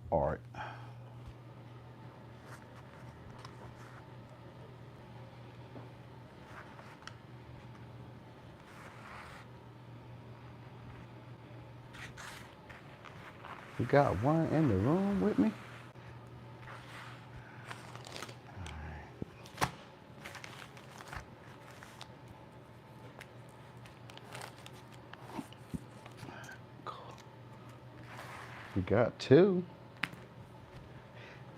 All right. We got one in the room with me. We got two.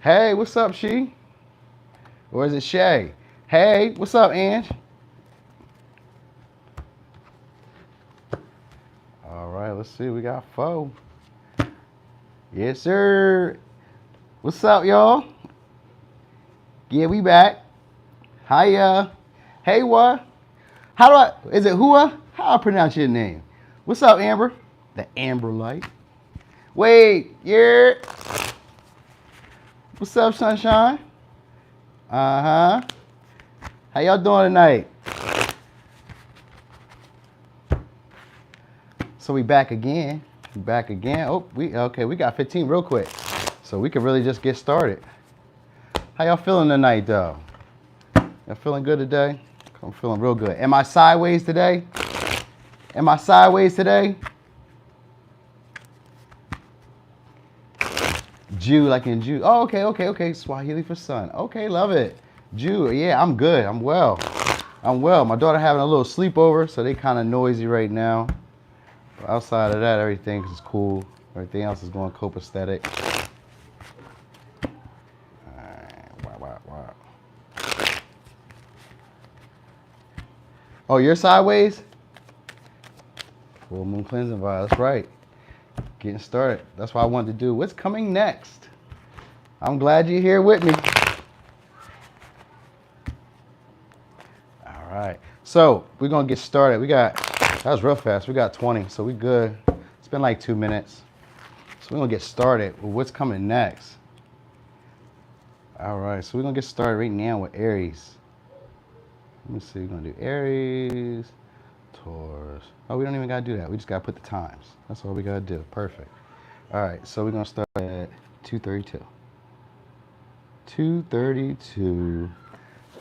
Hey, what's up, She? Or is it Shay? Hey, what's up, Ange? All right, let's see. We got four. Yes, sir. What's up, y'all? Yeah, we back. Hiya. Hey, what? How do I, is it Hua? How I pronounce your name? What's up, Amber? The Amber Light. Wait, yeah. What's up, Sunshine? Uh-huh. How y'all doing tonight? So we back again. Back again. Oh, we got 15 real quick. So we can really just get started. How y'all feeling tonight, though? Y'all feeling good today? I'm feeling real good. Am I sideways today? Am I sideways today? Jew, like in Jew. Oh, okay. Swahili for sun. Okay, love it. Jew, yeah, I'm good. I'm well. My daughter having a little sleepover, so they kind of noisy right now. But outside of that, everything is cool. Everything else is going copacetic. Wow. Oh, you're sideways? Full moon cleansing vibe. That's right. Getting started. That's what I wanted to do. What's coming next? I'm glad you're here with me. All right. So we're going to get started. That was real fast. We got 20, so we good. It's been like 2 minutes. So we're going to get started with what's coming next. All right. So we're going to get started right now with Aries. Let me see. We're going to do Aries, Taurus. Oh, we don't even got to do that. We just got to put the times. That's all we got to do. Perfect. All right. So we're going to start at 2:32. 2:32.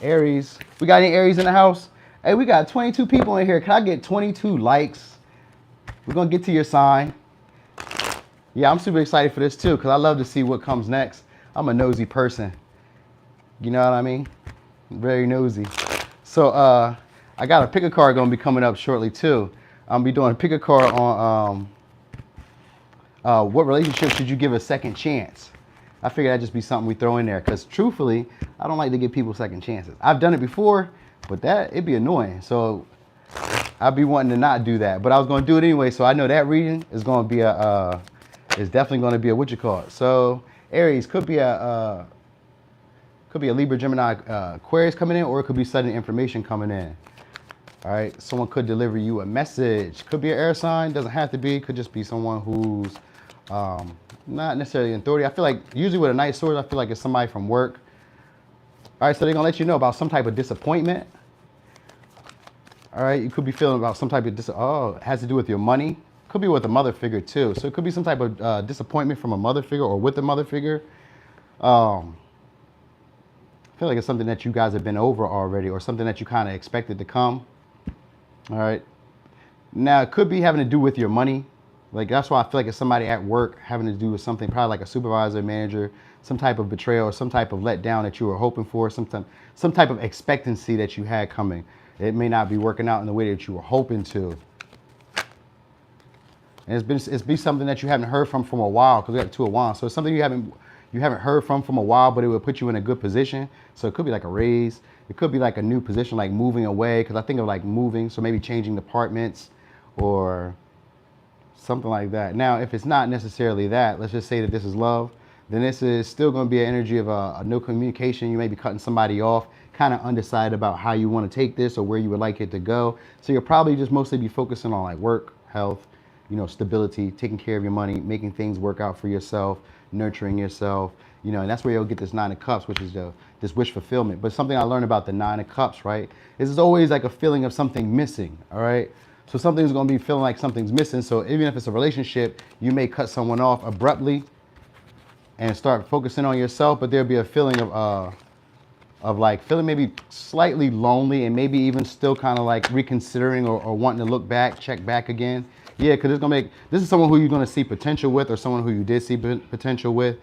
Aries. We got any Aries in the house? Hey, we got 22 people in here. Can I get 22 likes? We're going to get to your sign. Yeah, I'm super excited for this too because I love to see what comes next. I'm a nosy person. You know what I mean? Very nosy. So I got a pick a card going to be coming up shortly too. I'm going to be doing a pick a card on what relationship should you give a second chance? I figured that'd just be something we throw in there because truthfully, I don't like to give people second chances. I've done it before, but it'd be annoying. So I'd be wanting to not do that, but I was going to do it anyway. So I know that reading is going to be is definitely going to be a what you call it. So Aries could be a Libra, Gemini, Aquarius coming in, or it could be sudden information coming in. All right, someone could deliver you a message. Could be an air sign, doesn't have to be. Could just be someone who's not necessarily in authority. I feel like usually with a Knight of Swords, I feel like it's somebody from work. All right, so they're gonna let you know about some type of disappointment. All right, you could be feeling about some type of it has to do with your money. Could be with a mother figure too. So it could be some type of disappointment from a mother figure or with a mother figure. I feel like it's something that you guys have been over already or something that you kind of expected to come. All right. Now, it could be having to do with your money. Like, that's why I feel like it's somebody at work having to do with something, probably like a supervisor, manager, some type of betrayal or some type of letdown that you were hoping for, some type of expectancy that you had coming. It may not be working out in the way that you were hoping to. And it's been something that you haven't heard from a while, because we got 2 of Wands. So it's something you haven't heard from a while, but it will put you in a good position. So it could be like a raise. It could be like a new position, like moving away, because I think of like moving, so maybe changing departments or something like that. Now, if it's not necessarily that, let's just say that this is love, then this is still going to be an energy of a no communication. You may be cutting somebody off, kind of undecided about how you want to take this or where you would like it to go. So you'll probably just mostly be focusing on like work, health, stability, taking care of your money, making things work out for yourself, nurturing yourself, and that's where you'll get this 9 of Cups, which is this wish fulfillment. But something I learned about the 9 of Cups, right, is it's always like a feeling of something missing, all right? So something's going to be feeling like something's missing. So even if it's a relationship, you may cut someone off abruptly, and start focusing on yourself, but there'll be a feeling of like feeling maybe slightly lonely and maybe even still kind of like reconsidering or wanting to look back, check back again. Yeah, because it's gonna this is someone who you're gonna see potential with, or someone who you did see potential with.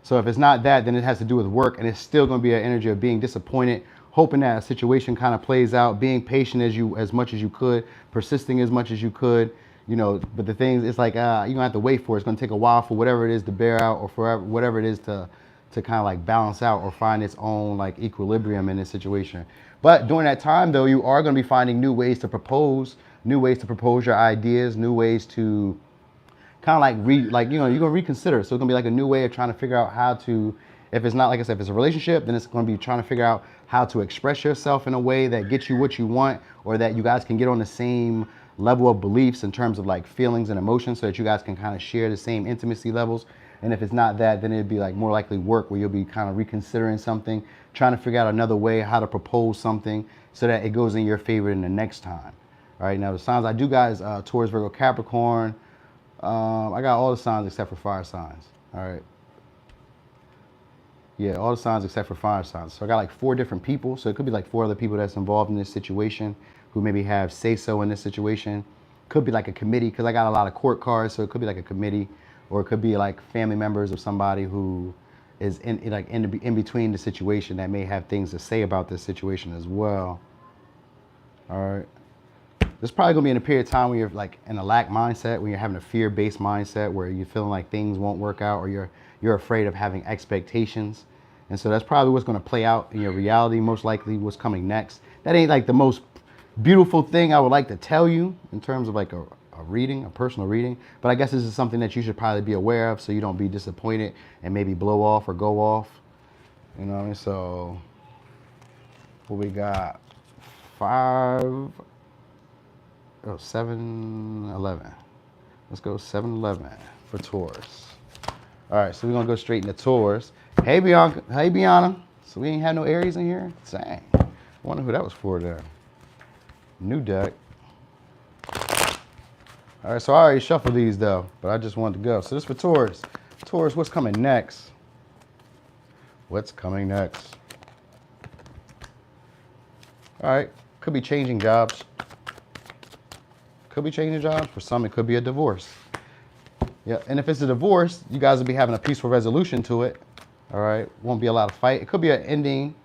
So if it's not that, then it has to do with work, and it's still gonna be an energy of being disappointed, hoping that a situation kind of plays out, being patient as much as you could, persisting as much as you could, you know. But the thing is, it's like you're gonna have to wait for it. It's gonna take a while for whatever it is to bear out, or for whatever it is to kind of like balance out or find its own like equilibrium in this situation. But during that time though, you are going to be finding new ways to propose your ideas, new ways to kind of like you're going to reconsider. So it's going to be like a new way of trying to figure out how to, if it's not, like I said, if it's a relationship, then it's going to be trying to figure out how to express yourself in a way that gets you what you want, or that you guys can get on the same level of beliefs in terms of like feelings and emotions, so that you guys can kind of share the same intimacy levels. And if it's not that, then it'd be like more likely work, where you'll be kind of reconsidering something, trying to figure out another way how to propose something so that it goes in your favor in the next time. All right, now the signs I do got is Taurus, Virgo, Capricorn. I got all the signs except for fire signs. All right. Yeah, all the signs except for fire signs. So I got like 4 different people. So it could be like 4 other people that's involved in this situation who maybe have say-so in this situation. Could be like a committee, because I got a lot of court cards, so it could be like a committee. Or it could be like family members of somebody who is in between the situation that may have things to say about this situation as well. All right. This is probably gonna be in a period of time when you're like in a lack mindset, when you're having a fear-based mindset, where you're feeling like things won't work out, or you're afraid of having expectations. And so that's probably what's gonna play out in your reality, most likely what's coming next. That ain't like the most beautiful thing I would like to tell you in terms of like a reading, a personal reading, but I guess this is something that you should probably be aware of, so you don't be disappointed and maybe blow off or go off. You know what I mean? So what we got? 7, 11. Let's go 7, 11 for Taurus. All right, so we're gonna go straight into Taurus. Hey Bianca, hey Bianna. So we ain't had no Aries in here? Dang. I wonder who that was for there. New deck. All right, so I already shuffled these though, but I just wanted to go. So this is for Taurus. Taurus, what's coming next? What's coming next? All right, could be changing jobs. Could be changing jobs. For some, it could be a divorce. Yeah, and if it's a divorce, you guys will be having a peaceful resolution to it. All right, won't be a lot of fight. It could be an ending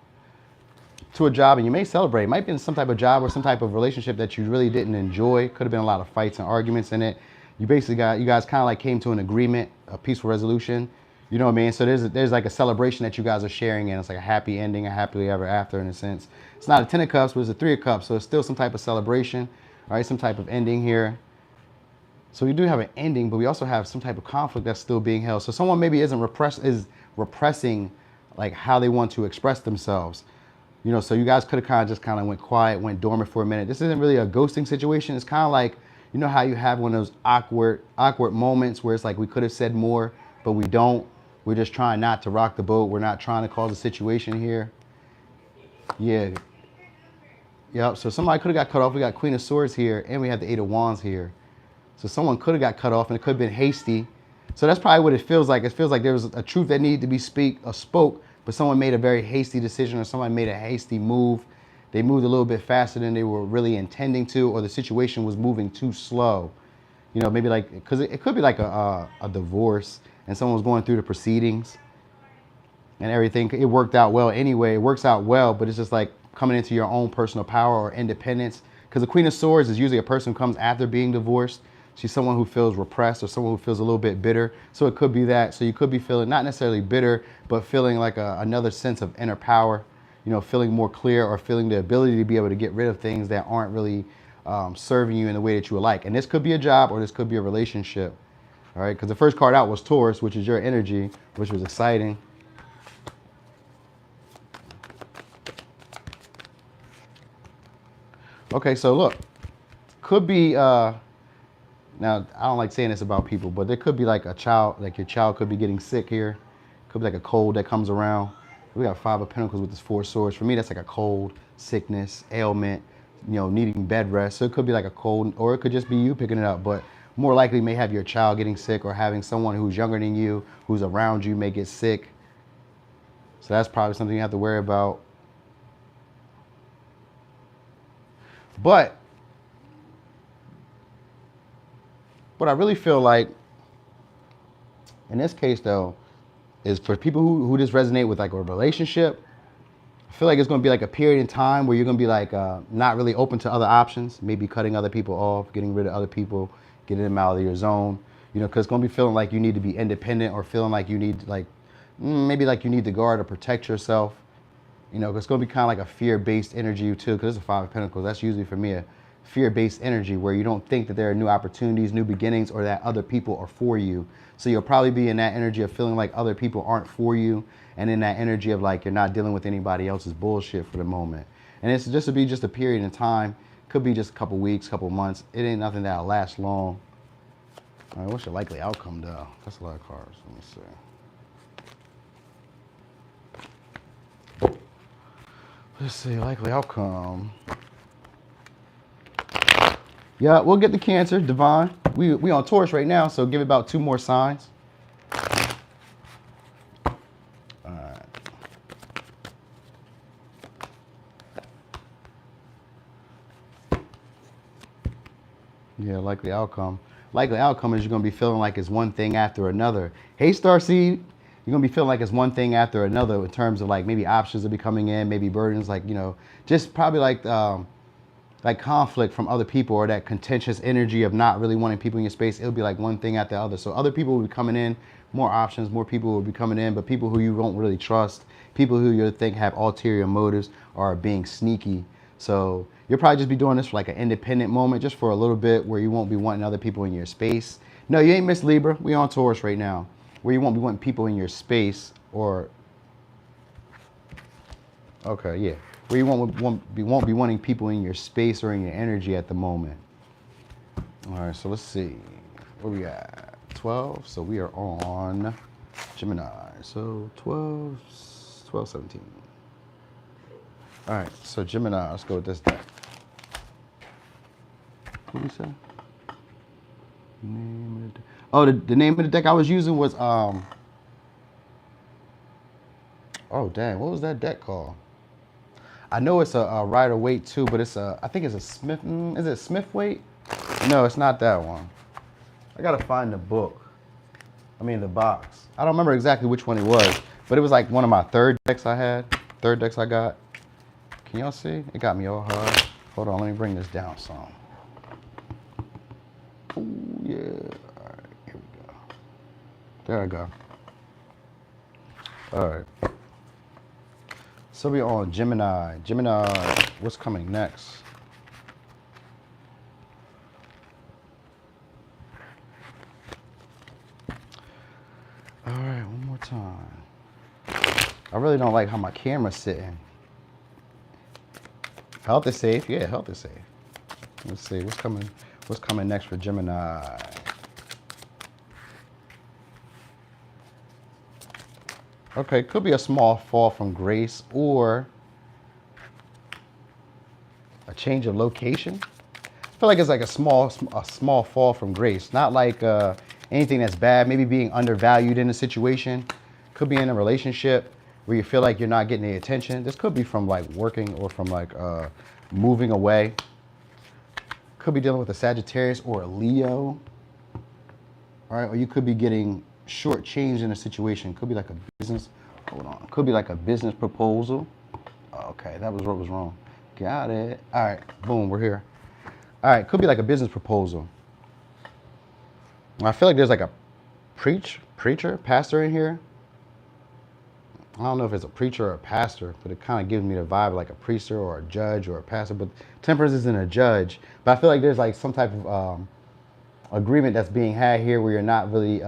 to a job, and you may celebrate. It might be in some type of job or some type of relationship that you really didn't enjoy. Could have been a lot of fights and arguments in it. You basically you guys kind of like came to an agreement, a peaceful resolution. You know what I mean? So there's like a celebration that you guys are sharing, and it's like a happy ending, a happily ever after in a sense. It's not a 10 of cups, but it's a 3 of cups. So it's still some type of celebration, all right? Some type of ending here. So we do have an ending, but we also have some type of conflict that's still being held. So someone maybe is repressing like how they want to express themselves. You know, so you guys could have just kind of went quiet, went dormant for a minute. This isn't really a ghosting situation. It's kind of like, you know how you have one of those awkward moments where it's like we could have said more, but we don't. We're just trying not to rock the boat. We're not trying to cause a situation here. Yeah. Yep. So somebody could have got cut off. We got Queen of Swords here, and we have the 8 of Wands here. So someone could have got cut off, and it could have been hasty. So that's probably what it feels like. It feels like there was a truth that needed to be spoke, but someone made a very hasty decision, or someone made a hasty move. They moved a little bit faster than they were really intending to, or the situation was moving too slow. You know, maybe like, because it could be like a divorce, and someone was going through the proceedings and everything. It worked out well anyway. It works out well, but it's just like coming into your own personal power or independence. Because the Queen of Swords is usually a person who comes after being divorced. She's someone who feels repressed, or someone who feels a little bit bitter. So it could be that. So you could be feeling not necessarily bitter, but feeling like another sense of inner power, you know, feeling more clear, or feeling the ability to be able to get rid of things that aren't really serving you in the way that you would like. And this could be a job, or this could be a relationship. All right, because the first card out was Taurus, which is your energy, which was exciting. Okay, so look, could be, now I don't like saying this about people, but there could be like a child, like your child could be getting sick here. Could be like a cold that comes around. We got 5 of Pentacles with this 4 Swords. For me, that's like a cold, sickness, ailment, you know, needing bed rest. So it could be like a cold, or it could just be you picking it up. But more likely may have your child getting sick, or having someone who's younger than you, who's around you, may get sick. So that's probably something you have to worry about. But what I really feel like in this case, though, is for people who just resonate with like a relationship, I feel like it's going to be like a period in time where you're going to be like not really open to other options, maybe cutting other people off, getting rid of other people, getting them out of your zone, you know, because it's going to be feeling like you need to be independent, or feeling like you need like maybe like you need to guard or protect yourself, you know, 'cause it's going to be kind of like a fear-based energy too, because it's a Five of Pentacles. That's usually for me a fear-based energy where you don't think that there are new opportunities, new beginnings, or that other people are for you. So you'll probably be in that energy of feeling like other people aren't for you, and in that energy of like you're not dealing with anybody else's bullshit for the moment. And it's just to be just a period in time. Could be just a couple weeks, couple months. It ain't nothing that'll last long. All right, what's your likely outcome though? That's a lot of cards. Let me see. Let's see, likely outcome. Yeah, we'll get the Cancer, Divine. We on Taurus right now, so give it about 2 more signs. All right. Yeah, likely outcome. Likely outcome is you're going to be feeling like it's one thing after another. Hey, Starseed, you're going to be feeling like it's one thing after another in terms of like maybe options will be coming in, maybe burdens, like, you know, just probably like conflict from other people, or that contentious energy of not really wanting people in your space. It'll be like one thing after the other. So other people will be coming in, more options, more people will be coming in, but people who you don't really trust, people who you think have ulterior motives, are being sneaky. So you'll probably just be doing this for like an independent moment, just for a little bit, where you won't be wanting other people in your space. No, you ain't Miss Libra. We on Taurus right now, where you won't be wanting people in your space, or okay, yeah, where you won't be wanting people in your space or in your energy at the moment. All right, so let's see. Where we at? 12. So we are on Gemini. So 12, 17. All right, so Gemini, let's go with this deck. What did we say? Name of the deck. Oh, the name of the deck I was using was, oh, dang, what was that deck called? I know it's a Rider-Waite too, but it's a, I think it's a Smith, is it Smith-Waite? No, it's not that one. I gotta find the book. I mean the box. I don't remember exactly which one it was, but it was like one of my third decks I got. Can y'all see? It got me all hard. Hold on, let me bring this down some. Ooh, yeah. All right, here we go. There I go. All right. So we're on Gemini. Gemini, what's coming next? All right, one more time. I really don't like how my camera's sitting. Health is safe. Yeah, health is safe. Let's see, what's coming next for Gemini? Okay, could be a small fall from grace, or a change of location. I feel like it's like a small fall from grace. Not like anything that's bad. Maybe being undervalued in a situation. Could be in a relationship where you feel like you're not getting the attention. This could be from like working, or from like moving away. Could be dealing with a Sagittarius or a Leo. All right, or you could be getting shortchanged in a situation. Could be like a business, hold on. Could be like a business proposal. Okay, that was what was wrong. Got it. All right, boom, we're here. All right, could be like a business proposal. I feel like there's like a pastor in here. I don't know if it's a preacher or a pastor, but it kind of gives me the vibe of like a priest or a judge or a pastor, but Temperance isn't a judge. But I feel like there's like some type of agreement that's being had here where you're not really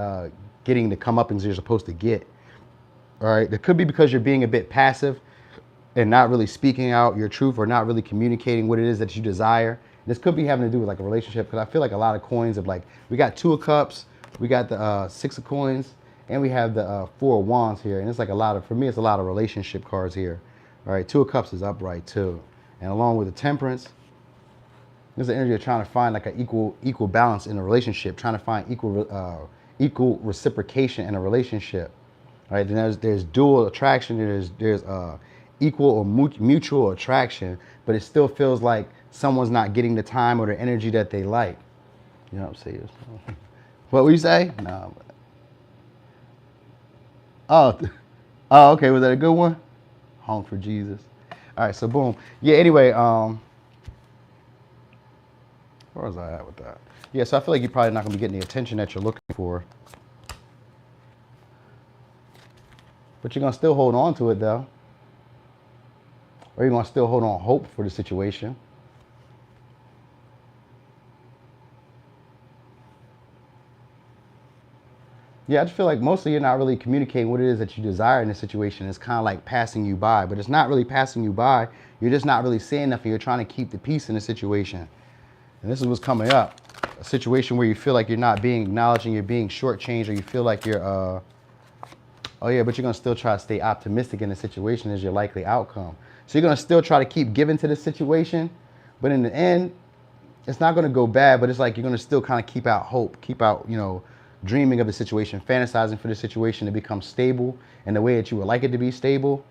getting the comeuppance you're supposed to get. All right, it could be because you're being a bit passive and not really speaking out your truth, or not really communicating what it is that you desire. This could be having to do with like a relationship, because I feel like a lot of coins of like, we got 2 of Cups, we got the 6 of Coins, and we have the 4 of Wands here. And it's like a lot of, for me, it's a lot of relationship cards here. All right, 2 of Cups is upright too. And along with the Temperance, There's the energy of trying to find like an equal balance in a relationship, trying to find equal reciprocation in a relationship. Right? Then there's dual attraction. There's equal or mutual attraction, but it still feels like someone's not getting the time or the energy that they like. You know what I'm saying? What would you say? No. Oh, okay. Was that a good one? Home for Jesus. All right, so boom. Yeah, anyway, where was I at with that? Yeah, so I feel like you're probably not going to be getting the attention that you're looking for. But you're going to still hold on to it, though. Or you're going to still hold on hope for the situation. Yeah, I just feel like mostly you're not really communicating what it is that you desire in this situation. It's kind of like passing you by, but it's not really passing you by. You're just not really saying nothing. You're trying to keep the peace in the situation. And this is what's coming up. A situation where you feel like you're not being acknowledged and you're being shortchanged, or you feel like you're, oh yeah, but you're going to still try to stay optimistic in the situation as your likely outcome. So you're going to still try to keep giving to the situation, but in the end, it's not going to go bad, but it's like you're going to still kind of keep out hope, keep out, you know, dreaming of the situation, fantasizing for the situation to become stable in the way that you would like it to be stable.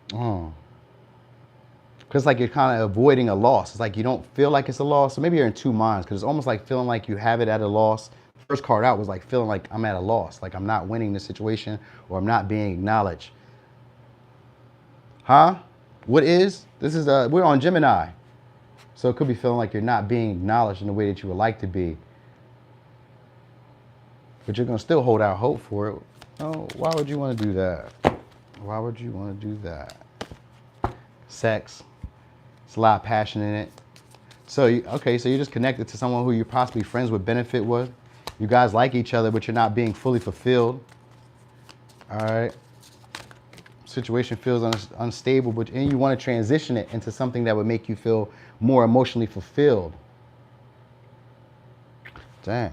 Because like you're kind of avoiding a loss. It's like you don't feel like it's a loss. So maybe you're in two minds, because it's almost like feeling like you have it at a loss. First card out was like feeling like I'm at a loss, like I'm not winning the situation or I'm not being acknowledged. Huh? What is? This is, we're on Gemini. So it could be feeling like you're not being acknowledged in the way that you would like to be. But you're going to still hold out hope for it. Oh, why would you want to do that? Why would you want to do that? Sex. It's a lot of passion in it. So, okay, so you're just connected to someone who you're possibly friends with, benefit with. You guys like each other, but you're not being fully fulfilled. All right. Situation feels unstable, and you want to transition it into something that would make you feel more emotionally fulfilled. Dang.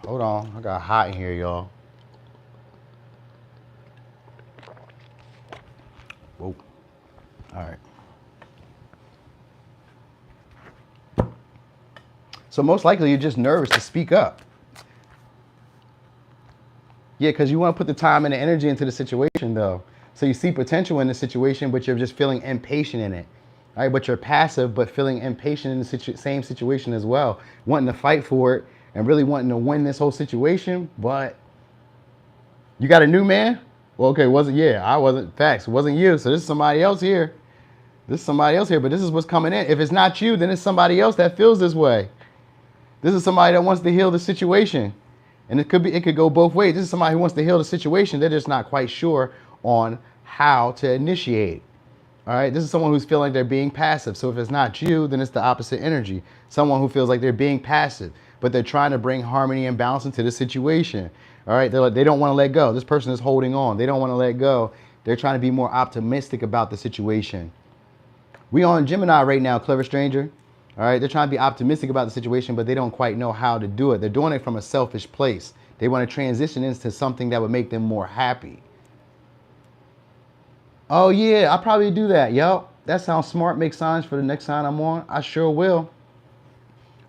Hold on. I got hot in here, y'all. Whoa. All right. So most likely you're just nervous to speak up. Yeah, because you want to put the time and the energy into the situation, though. So you see potential in the situation, but you're just feeling impatient in it. All right, but you're passive, but feeling impatient in the same situation as well. Wanting to fight for it and really wanting to win this whole situation, but you got a new man? Well, okay, I wasn't, facts, it wasn't you. So this is somebody else here. This is somebody else here, but this is what's coming in. If it's not you, then it's somebody else that feels this way. This is somebody that wants to heal the situation. And it could go both ways. This is somebody who wants to heal the situation. They're just not quite sure on how to initiate. All right. This is someone who's feeling like they're being passive. So if it's not you, then it's the opposite energy. Someone who feels like they're being passive, but they're trying to bring harmony and balance into the situation. All right. They don't want to let go. This person is holding on. They don't want to let go. They're trying to be more optimistic about the situation. We on Gemini right now, clever stranger. All right, they're trying to be optimistic about the situation, but they don't quite know how to do it. They're doing it from a selfish place. They want to transition into something that would make them more happy. Oh yeah, I'll probably do that. Yo, that sounds smart. Make signs for the next sign I'm on. I sure will.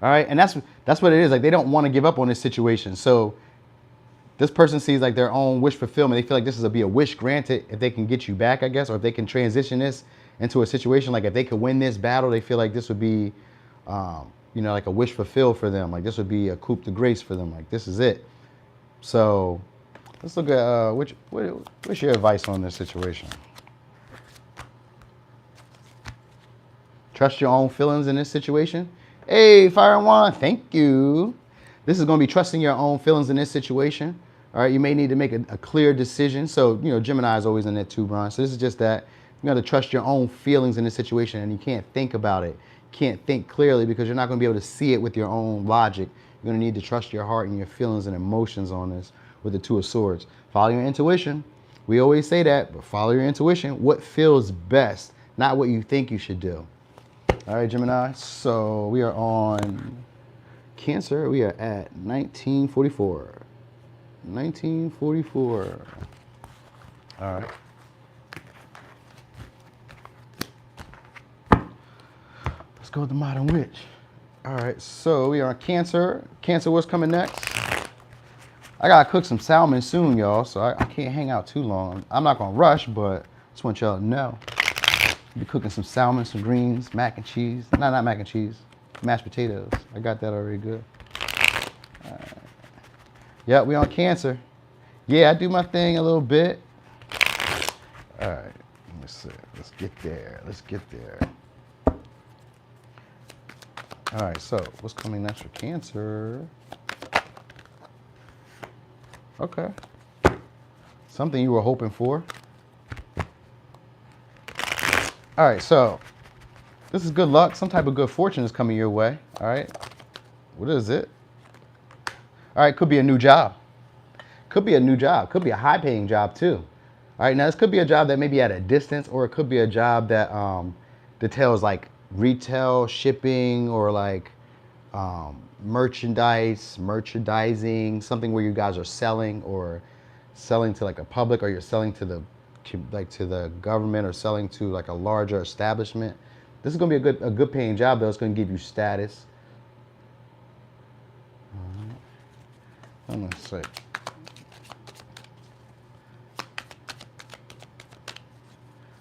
All right, and that's what it is. Like they don't want to give up on this situation. So this person sees like their own wish fulfillment. They feel like this is a wish granted if they can get you back, I guess, or if they can transition this into a situation. Like if they could win this battle, they feel like this would be like a wish fulfilled for them. Like this would be a coup de grace for them. Like this is it. So let's look at what's your advice on this situation? Trust your own feelings in this situation. Hey, Fire and Wine, thank you. This is going to be trusting your own feelings in this situation. All right, you may need to make a clear decision. So, Gemini is always in that too, Brian. So this is just that. You got to trust your own feelings in this situation, and you can't think about it. Can't think clearly because you're not going to be able to see it with your own logic. You're going to need to trust your heart and your feelings and emotions on this with the Two of Swords. Follow your intuition. We always say that, but follow your intuition. What feels best, not what you think you should do. All right, Gemini. So we are on Cancer. We are at 1944. 1944. All right. Let's go with the Modern Witch. All right, so we are on Cancer. Cancer, what's coming next? I gotta cook some salmon soon, y'all, so I can't hang out too long. I'm not gonna rush, but just want y'all to know. I'll be cooking some salmon, some greens, mac and cheese. No, not mac and cheese, mashed potatoes. I got that already good. All right. Yeah, we on Cancer. Yeah, I do my thing a little bit. All right, let's see. Let's get there. Let's get there. All right, so what's coming next for Cancer? Okay. Something you were hoping for. All right, so this is good luck. Some type of good fortune is coming your way. All right. What is it? All right, could be a new job. Could be a new job. Could be a high-paying job too. All right, now this could be a job that may be at a distance, or it could be a job that details like retail, shipping, or like merchandising, something where you guys are selling, or selling to like a public, or you're selling to the government, or selling to like a larger establishment. This is gonna be a good paying job though. It's gonna give you status. Let's see.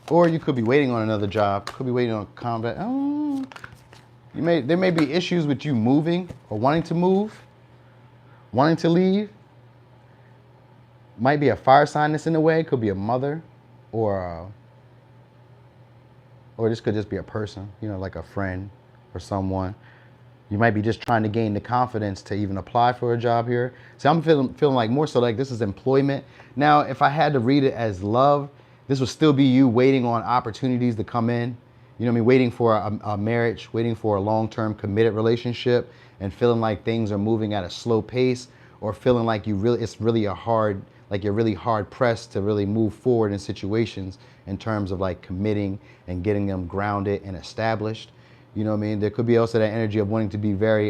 Or you could be waiting on another job. Could be waiting on combat. Oh, there may be issues with you moving or wanting to move, wanting to leave. Might be a fire sign that's in the way. Could be a mother, or this could just be a person. You know, like a friend or someone. You might be just trying to gain the confidence to even apply for a job here. So I'm feeling like more so like this is employment. Now, if I had to read it as love, this would still be you waiting on opportunities to come in. You know what I mean? Waiting for a marriage, waiting for a long-term committed relationship, and feeling like things are moving at a slow pace, or feeling like you're really hard pressed to really move forward in situations in terms of like committing and getting them grounded and established. You know what I mean? There could be also that energy of wanting to be very,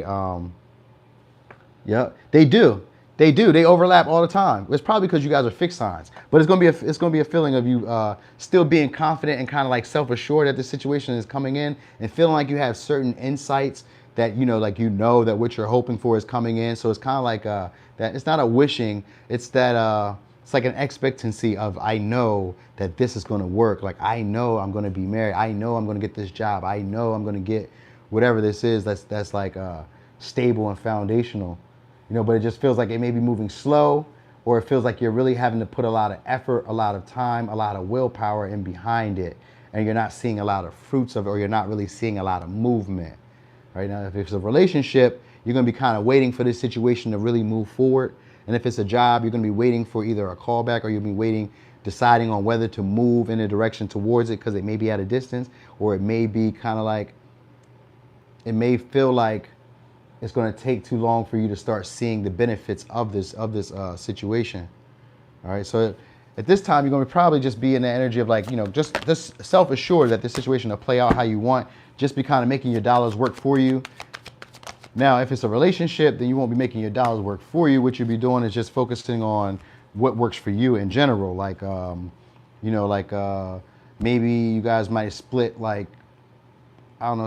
yeah, they do. They overlap all the time. It's probably because you guys are fixed signs, but it's gonna be a feeling of you still being confident and kind of like self-assured that the situation is coming in, and feeling like you have certain insights that that what you're hoping for is coming in. So it's kind of like that. It's not a wishing. It's that it's like an expectancy of, I know that this is going to work. Like, I know I'm going to be married. I know I'm going to get this job. I know I'm going to get whatever this is. That's like stable and foundational. You know, but it just feels like it may be moving slow, or it feels like you're really having to put a lot of effort, a lot of time, a lot of willpower in behind it, and you're not seeing a lot of fruits of it, or you're not really seeing a lot of movement. Right now, if it's a relationship, you're going to be kind of waiting for this situation to really move forward. And if it's a job, you're going to be waiting for either a callback, or you'll be deciding on whether to move in a direction towards it, because it may be at a distance, or it may be kind of like, it may feel like it's going to take too long for you to start seeing the benefits of this situation. All right, so at this time, you're going to probably just be in the energy of like, just self-assured that this situation will play out how you want. Just be kind of making your dollars work for you. Now, if it's a relationship, then you won't be making your dollars work for you. What you'll be doing is just focusing on what works for you in general. Like, maybe you guys might split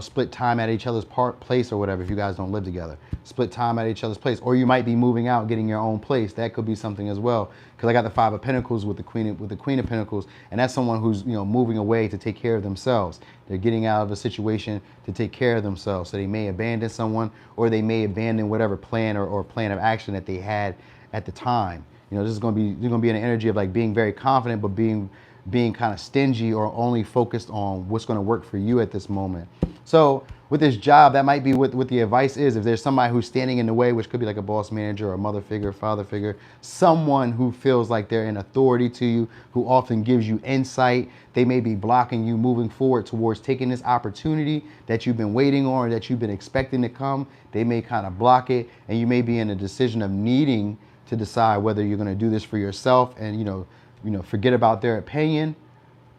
split time at each other's place or whatever if you guys don't live together. Split time at each other's place. Or you might be moving out, getting your own place. That could be something as well. Because I got the Five of Pentacles with the Queen of Pentacles, and that's someone who's moving away to take care of themselves. They're getting out of a situation to take care of themselves. So they may abandon someone, or they may abandon whatever plan or plan of action that they had at the time. This is going to be an energy of like being very confident, but being kind of stingy, or only focused on what's going to work for you at this moment. So with this job, that might be what the advice is. If there's somebody who's standing in the way, which could be like a boss manager, or a mother figure, father figure, someone who feels like they're in authority to you, who often gives you insight, they may be blocking you moving forward towards taking this opportunity that you've been waiting on, or that you've been expecting to come. They may kind of block it, and you may be in a decision of needing to decide whether you're going to do this for yourself and, forget about their opinion.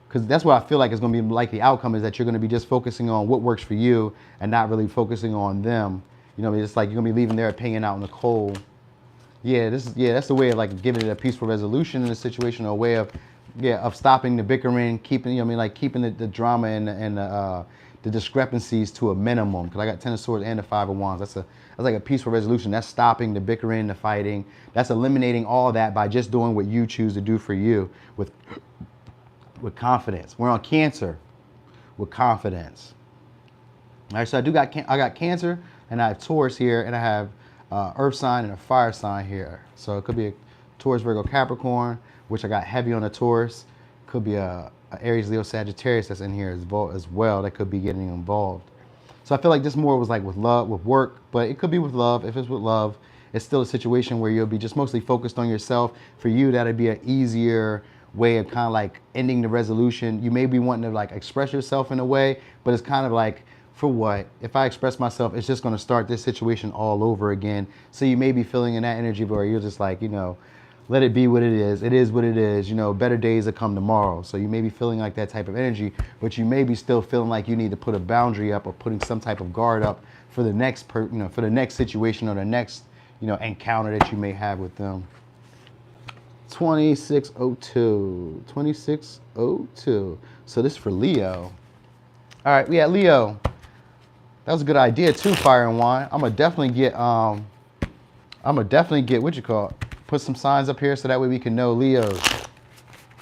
Because that's what I feel like is going to be like the outcome, is that you're going to be just focusing on what works for you and not really focusing on them. It's like you're going to be leaving their opinion out in the cold. Yeah, that's the way of like giving it a peaceful resolution in the situation, or a way of stopping the bickering, keeping, keeping the drama and the discrepancies to a minimum. Because I got 10 of Swords and the 5 of Wands. That's like a peaceful resolution. That's stopping the bickering, the fighting. That's eliminating all of that by just doing what you choose to do for you with confidence. We're on Cancer with confidence. All right, so I got Cancer, and I have Taurus here, and I have Earth sign and a fire sign here. So it could be a Taurus, Virgo, Capricorn, which I got heavy on the Taurus. Could be a Aries, Leo, Sagittarius that's in here as well. That could be getting involved. So I feel like this more was like with love, with work, but it could be with love. If it's with love, it's still a situation where you'll be just mostly focused on yourself. For you, that'd be an easier way of kind of like ending the resolution. You may be wanting to like express yourself in a way, but it's kind of like, for what? If I express myself, it's just going to start this situation all over again. So you may be feeling in that energy where you're just like, you know, let it be what it is. It is what it is. You know, better days will come tomorrow. So you may be feeling like that type of energy, but you may be still feeling like you need to put a boundary up or putting some type of guard up for the next, for the next situation or the next, encounter that you may have with them. 2602. 2602. So this is for Leo. All right, we had Leo. That was a good idea too, Fire and Wine. I'm gonna definitely get what you call it. Put some signs up here so that way we can know Leos.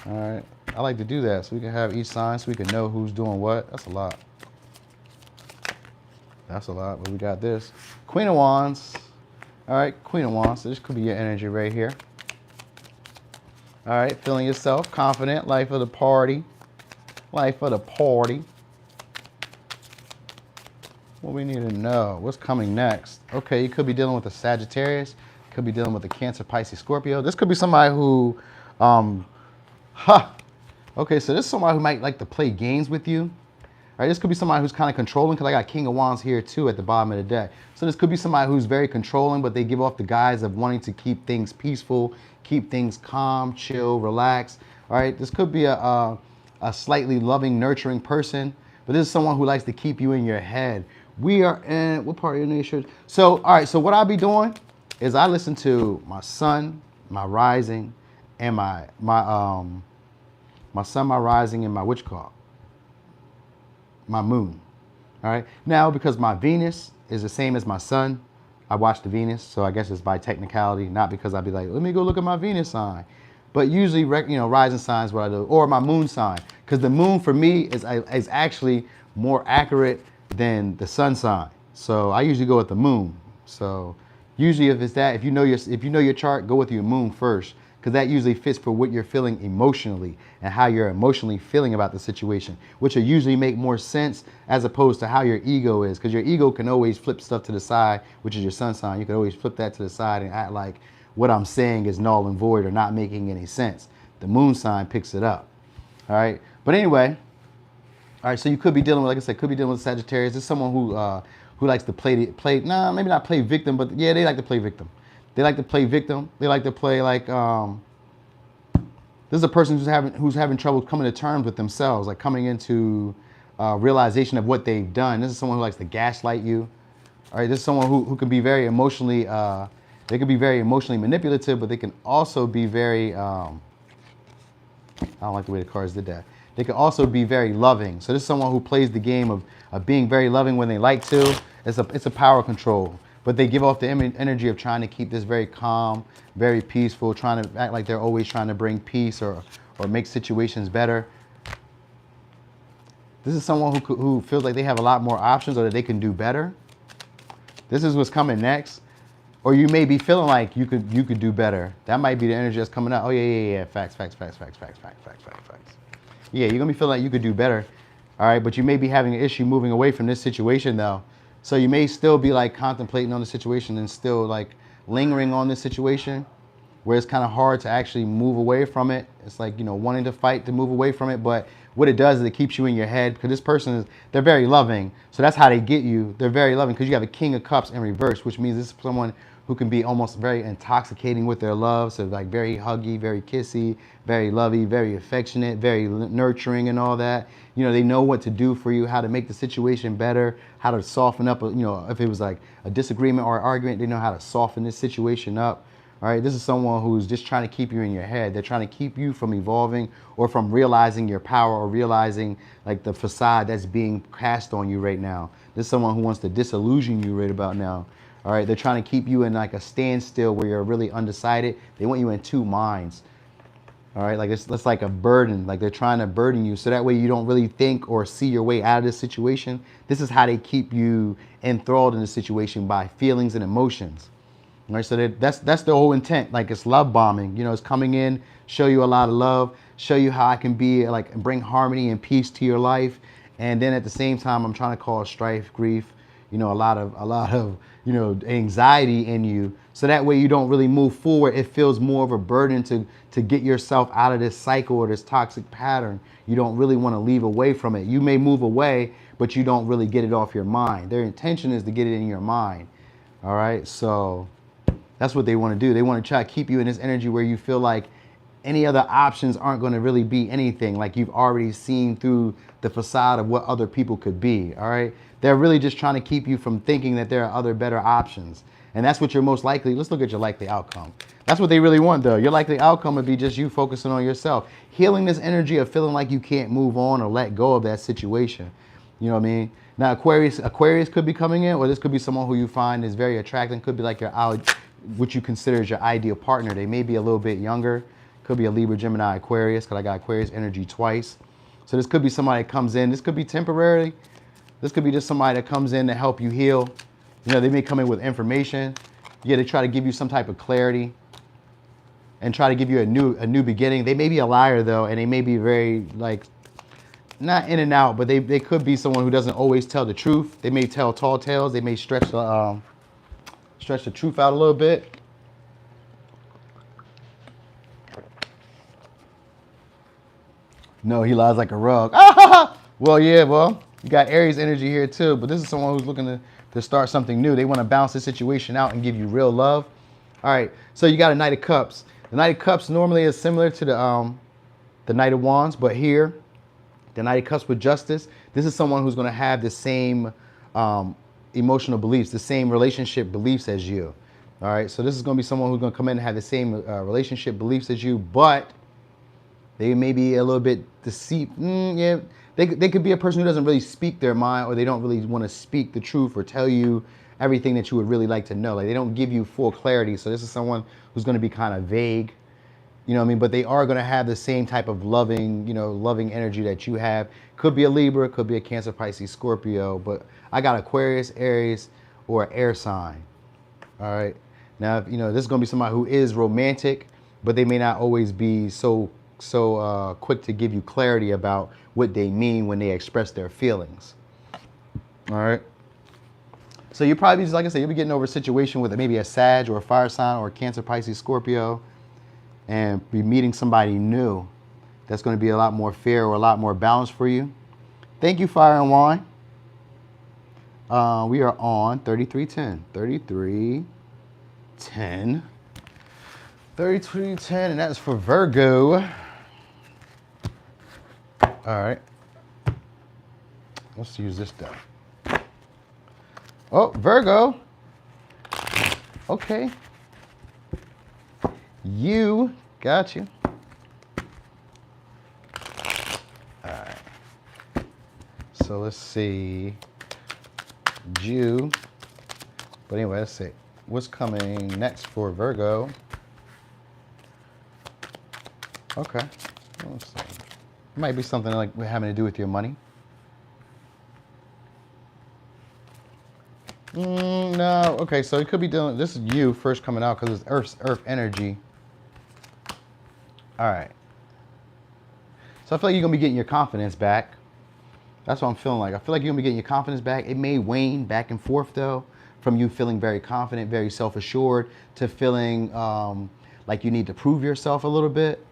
All right, I like to do that so we can have each sign so we can know who's doing what. That's a lot. That's a lot, but we got this. Queen of Wands. All right, Queen of Wands. So this could be your energy right here. All right, feeling yourself, confident, life of the party. Life of the party. What we need to know, what's coming next? Okay, you could be dealing with a Sagittarius, could be dealing with a Cancer, Pisces, Scorpio. This could be somebody who, okay, so this is somebody who might like to play games with you. All right, this could be somebody who's kind of controlling, because I got King of Wands here too at the bottom of the deck. So this could be somebody who's very controlling, but they give off the guise of wanting to keep things peaceful, keep things calm, chill, relax. All right, this could be a slightly loving, nurturing person, but this is someone who likes to keep you in your head. We are in, what part of your nation? So, all right, so what I'll be doing is I listen to my sun, my rising, and my sun, my rising, and my what you call my moon. All right, now because my Venus is the same as my sun, I watch the Venus, so I guess it's by technicality, not because I'd be like, let me go look at my Venus sign. But usually, rising signs what I do, or my moon sign, because the moon for me is actually more accurate than the sun sign. So I usually go with the moon. So usually if it's that, if you know your chart, go with your moon first, because that usually fits for what you're feeling emotionally and how you're emotionally feeling about the situation, which will usually make more sense as opposed to how your ego is, because your ego can always flip stuff to the side, which is your sun sign. You can always flip that to the side and act like what I'm saying is null and void or not making any sense. The moon sign picks it up. All right, but anyway. All right, so you could be dealing with, like I said, could be dealing with Sagittarius. This is someone who likes to play, maybe not play victim, but yeah, they like to play victim. They like to play victim. They like to play like, this is a person who's having trouble coming to terms with themselves, like coming into realization of what they've done. This is someone who likes to gaslight you. All right, this is someone who can be very emotionally, they can be very emotionally manipulative, but they can also be very, I don't like the way the cards did that. They can also be very loving. So this is someone who plays the game of being very loving when they like to. It's a power control. But they give off the energy of trying to keep this very calm, very peaceful, trying to act like they're always trying to bring peace or make situations better. This is someone who feels like they have a lot more options or that they can do better. This is what's coming next. Or you may be feeling like you could do better. That might be the energy that's coming out. Oh yeah. Facts. Yeah, you're gonna be feeling like you could do better. All right, but you may be having an issue moving away from this situation though. So you may still be like contemplating on the situation and still like lingering on this situation where it's kind of hard to actually move away from it. It's like, wanting to fight to move away from it. But what it does is it keeps you in your head, because this person they're very loving. So that's how they get you. They're very loving because you have a King of Cups in reverse, which means this is someone who can be almost very intoxicating with their love. So like very huggy, very kissy, very lovey, very affectionate, very nurturing and all that. They know what to do for you, how to make the situation better, how to soften up, if it was like a disagreement or an argument, they know how to soften this situation up. All right, this is someone who's just trying to keep you in your head. They're trying to keep you from evolving or from realizing your power or realizing like the facade that's being cast on you right now. This is someone who wants to disillusion you right about now. All right, they're trying to keep you in like a standstill where you're really undecided. They want you in two minds. All right, like it's like a burden, like they're trying to burden you so that way you don't really think or see your way out of this situation. This is how they keep you enthralled in the situation, by feelings and emotions. All right, so that's the whole intent. Like it's love bombing, you know, it's coming in, show you a lot of love, show you how I can be like bring harmony and peace to your life. And then at the same time, I'm trying to cause strife, grief, you know, a lot of, you know, anxiety in you. So that way you don't really move forward. It feels more of a burden to get yourself out of this cycle or this toxic pattern. You don't really want to leave away from it. You may move away, but you don't really get it off your mind. Their intention is to get it in your mind. All right. So that's what they want to do. They want to try to keep you in this energy where you feel like any other options aren't going to really be anything. Like you've already seen through the facade of what other people could be. All right. They're really just trying to keep you from thinking that there are other better options. And that's what you're most likely. Let's look at your likely outcome. That's what they really want, though. Your likely outcome would be just you focusing on yourself, healing this energy of feeling like you can't move on or let go of that situation. You know what I mean? Now, Aquarius could be coming in, or this could be someone who you find is very attractive. Could be like what you consider as your ideal partner. They may be a little bit younger. Could be a Libra, Gemini, Aquarius, because I got Aquarius energy twice. So this could be somebody that comes in. This could be temporary. This could be just somebody that comes in to help you heal. You know, they may come in with information. Yeah, they try to give you some type of clarity and try to give you a new beginning. They may be a liar, though, and they may be very, like, not in and out, but they could be someone who doesn't always tell the truth. They may tell tall tales. They may stretch the truth out a little bit. No, he lies like a rug. Well, yeah, well, you got Aries energy here, too, but this is someone who's looking to start something new. They want to balance the situation out and give you real love. All right, so you got a Knight of Cups. The Knight of Cups normally is similar to the Knight of Wands, but here, the Knight of Cups with Justice, this is someone who's going to have the same emotional beliefs, the same relationship beliefs as you. All right, so this is going to be someone who's going to come in and have the same relationship beliefs as you, but they may be a little bit deceitful. Yeah, they could be a person who doesn't really speak their mind, or they don't really want to speak the truth or tell you everything that you would really like to know. Like they don't give you full clarity. So this is someone who's going to be kind of vague, you know what I mean? But they are going to have the same type of loving, you know, loving energy that you have. Could be a Libra, could be a Cancer, Pisces, Scorpio, but I got Aquarius, Aries, or air sign. All right. Now, you know, this is going to be somebody who is romantic, but they may not always be so quick to give you clarity about what they mean when they express their feelings. All right. So you probably, like I said, you'll be getting over a situation with maybe a Sag or a fire sign or a Cancer, Pisces, Scorpio, and be meeting somebody new that's going to be a lot more fair or a lot more balanced for you. Thank you, Fire and Wine. We are on 3310. 3310. 3310, and that's for Virgo. All right. Let's use this stuff. Oh, Virgo. Okay. You got you. All right. So let's see. Jew. But anyway, let's see. What's coming next for Virgo? Okay. Let's see. It might be something like having to do with your money. No. Okay, so it could be dealing. This is you first coming out because it's Earth energy. All right. So I feel like you're gonna be getting your confidence back. That's what I'm feeling like. I feel like you're gonna be getting your confidence back. It may wane back and forth though, from you feeling very confident, very self-assured, to feeling like you need to prove yourself a little bit.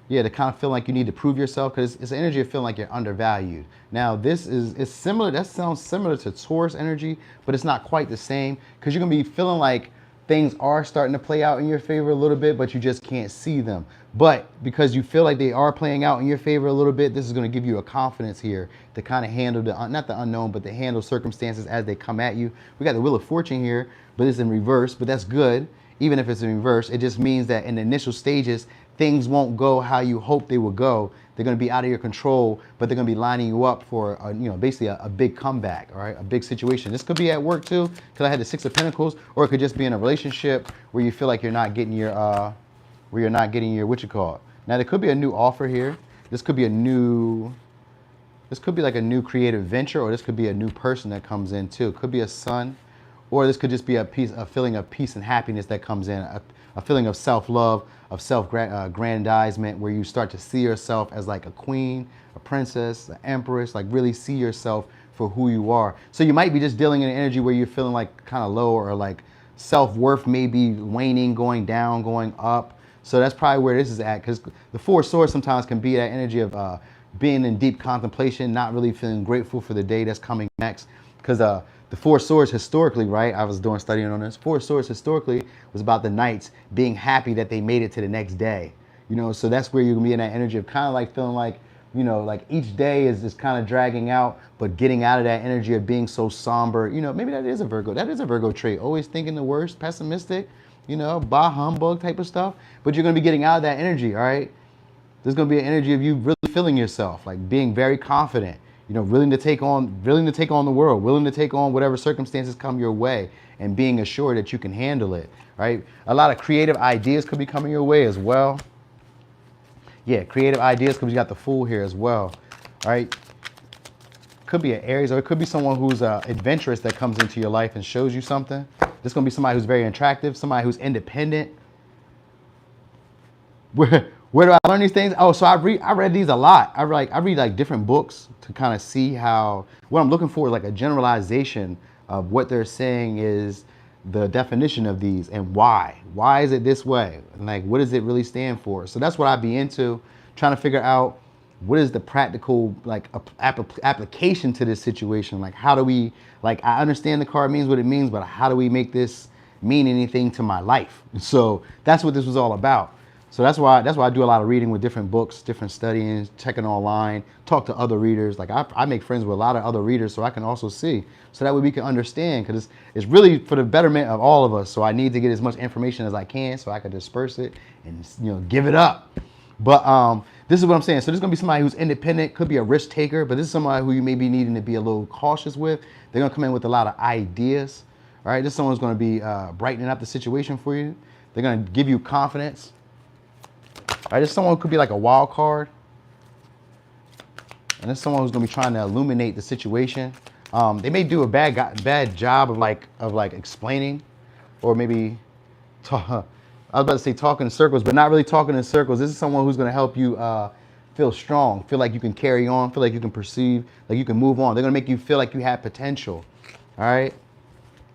Yeah, to kind of feel like you need to prove yourself, because it's an energy of feeling like you're undervalued. Now, this is similar. That sounds similar to Taurus energy, but it's not quite the same, because you're going to be feeling like things are starting to play out in your favor a little bit, but you just can't see them. But because you feel like they are playing out in your favor a little bit, this is going to give you a confidence here to kind of handle the, not the unknown, but to handle circumstances as they come at you. We got the Wheel of Fortune here, but it's in reverse, but that's good. even if it's in reverse. It just means that in the initial stages, things won't go how you hope they will go. They're going to be out of your control, but they're going to be lining you up for, basically a big comeback, all right? A big situation. This could be at work too, because I had the Six of Pentacles, or it could just be in a relationship where you feel like you're not getting your, what you call it. Now, there could be a new offer here. This could be like a new creative venture, or this could be a new person that comes in too. It could be a son, or this could just be a feeling of peace and happiness that comes in, a feeling of self-love, of self-grandizement, where you start to see yourself as like a queen, a princess, an empress, like really see yourself for who you are. So you might be just dealing in an energy where you're feeling like kind of low, or like self-worth may be waning, going down, going up. So that's probably where this is at, because the Four of Swords sometimes can be that energy of being in deep contemplation, not really feeling grateful for the day that's coming next. Because the Four of Swords historically, right? I was doing studying on this. Four of Swords historically was about the knights being happy that they made it to the next day. So that's where you're gonna be in that energy of kind of like feeling like, like each day is just kind of dragging out, but getting out of that energy of being so somber. Maybe that is a Virgo. That is a Virgo trait. Always thinking the worst, pessimistic, bah humbug type of stuff. But you're gonna be getting out of that energy, all right? There's going to be an energy of you really feeling yourself, like being very confident, willing to take on the world, willing to take on whatever circumstances come your way, and being assured that you can handle it, right? A lot of creative ideas could be coming your way as well. Yeah, creative ideas, because you got the Fool here as well, all right? Could be an Aries, or it could be someone who's adventurous that comes into your life and shows you something. This is going to be somebody who's very attractive, somebody who's independent. Where do I learn these things? Oh, so I read these a lot. I read like different books to kind of see how, what I'm looking for is like a generalization of what they're saying is the definition of these and why. Why is it this way? And like, what does it really stand for? So that's what I'd be into, trying to figure out what is the practical like application to this situation. Like, how do we, like, I understand the card means what it means, but how do we make this mean anything to my life? So that's what this was all about. So that's why I do a lot of reading with different books, different studying, checking online, talk to other readers. Like I make friends with a lot of other readers so I can also see. So that way we can understand, because it's really for the betterment of all of us. So I need to get as much information as I can so I can disperse it and give it up. But this is what I'm saying. So there's going to be somebody who's independent, could be a risk taker, but this is somebody who you may be needing to be a little cautious with. They're going to come in with a lot of ideas. All right, this is someone who's going to be brightening up the situation for you. They're going to give you confidence. All right, this is someone who could be like a wild card. And this is someone who's going to be trying to illuminate the situation. They may do a bad job of like explaining, or maybe I was about to say talking in circles, but not really talking in circles. This is someone who's going to help you feel strong, feel like you can carry on, feel like you can perceive, like you can move on. They're going to make you feel like you have potential. All right.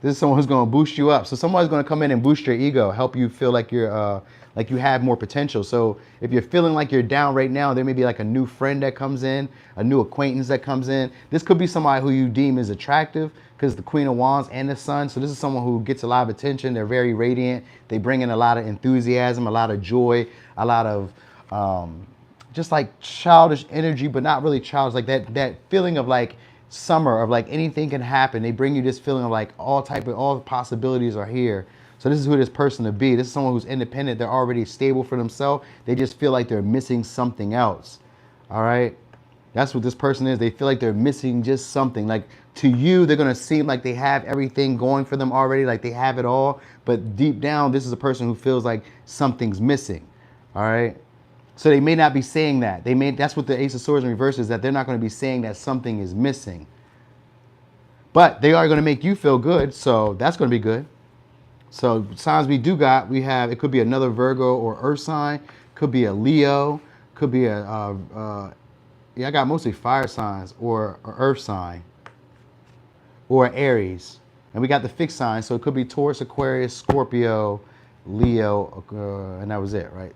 This is someone who's going to boost you up. So someone's going to come in and boost your ego, help you feel like you're like you have more potential. So if you're feeling like you're down right now, there may be like a new friend that comes in, a new acquaintance that comes in. This could be somebody who you deem is attractive, because the Queen of Wands and the Sun. So this is someone who gets a lot of attention. They're very radiant. They bring in a lot of enthusiasm, a lot of joy, a lot of just like childish energy, but not really childish. Like that feeling of like summer, of like anything can happen. They bring you this feeling of like all the possibilities are here. So this is who this person to be. This is someone who's independent. They're already stable for themselves. They just feel like they're missing something else. All right. That's what this person is. They feel like they're missing just something. Like to you, they're going to seem like they have everything going for them already, like they have it all. But deep down, this is a person who feels like something's missing. All right. So they may not be saying that. That's what the Ace of Swords in reverse is, that they're not going to be saying that something is missing. But they are going to make you feel good. So that's going to be good. So signs we have, it could be another Virgo or Earth sign, could be a Leo, could be I got mostly fire signs, or Earth sign, or Aries. And we got the fixed sign, so it could be Taurus, Aquarius, Scorpio, Leo, and that was it, right?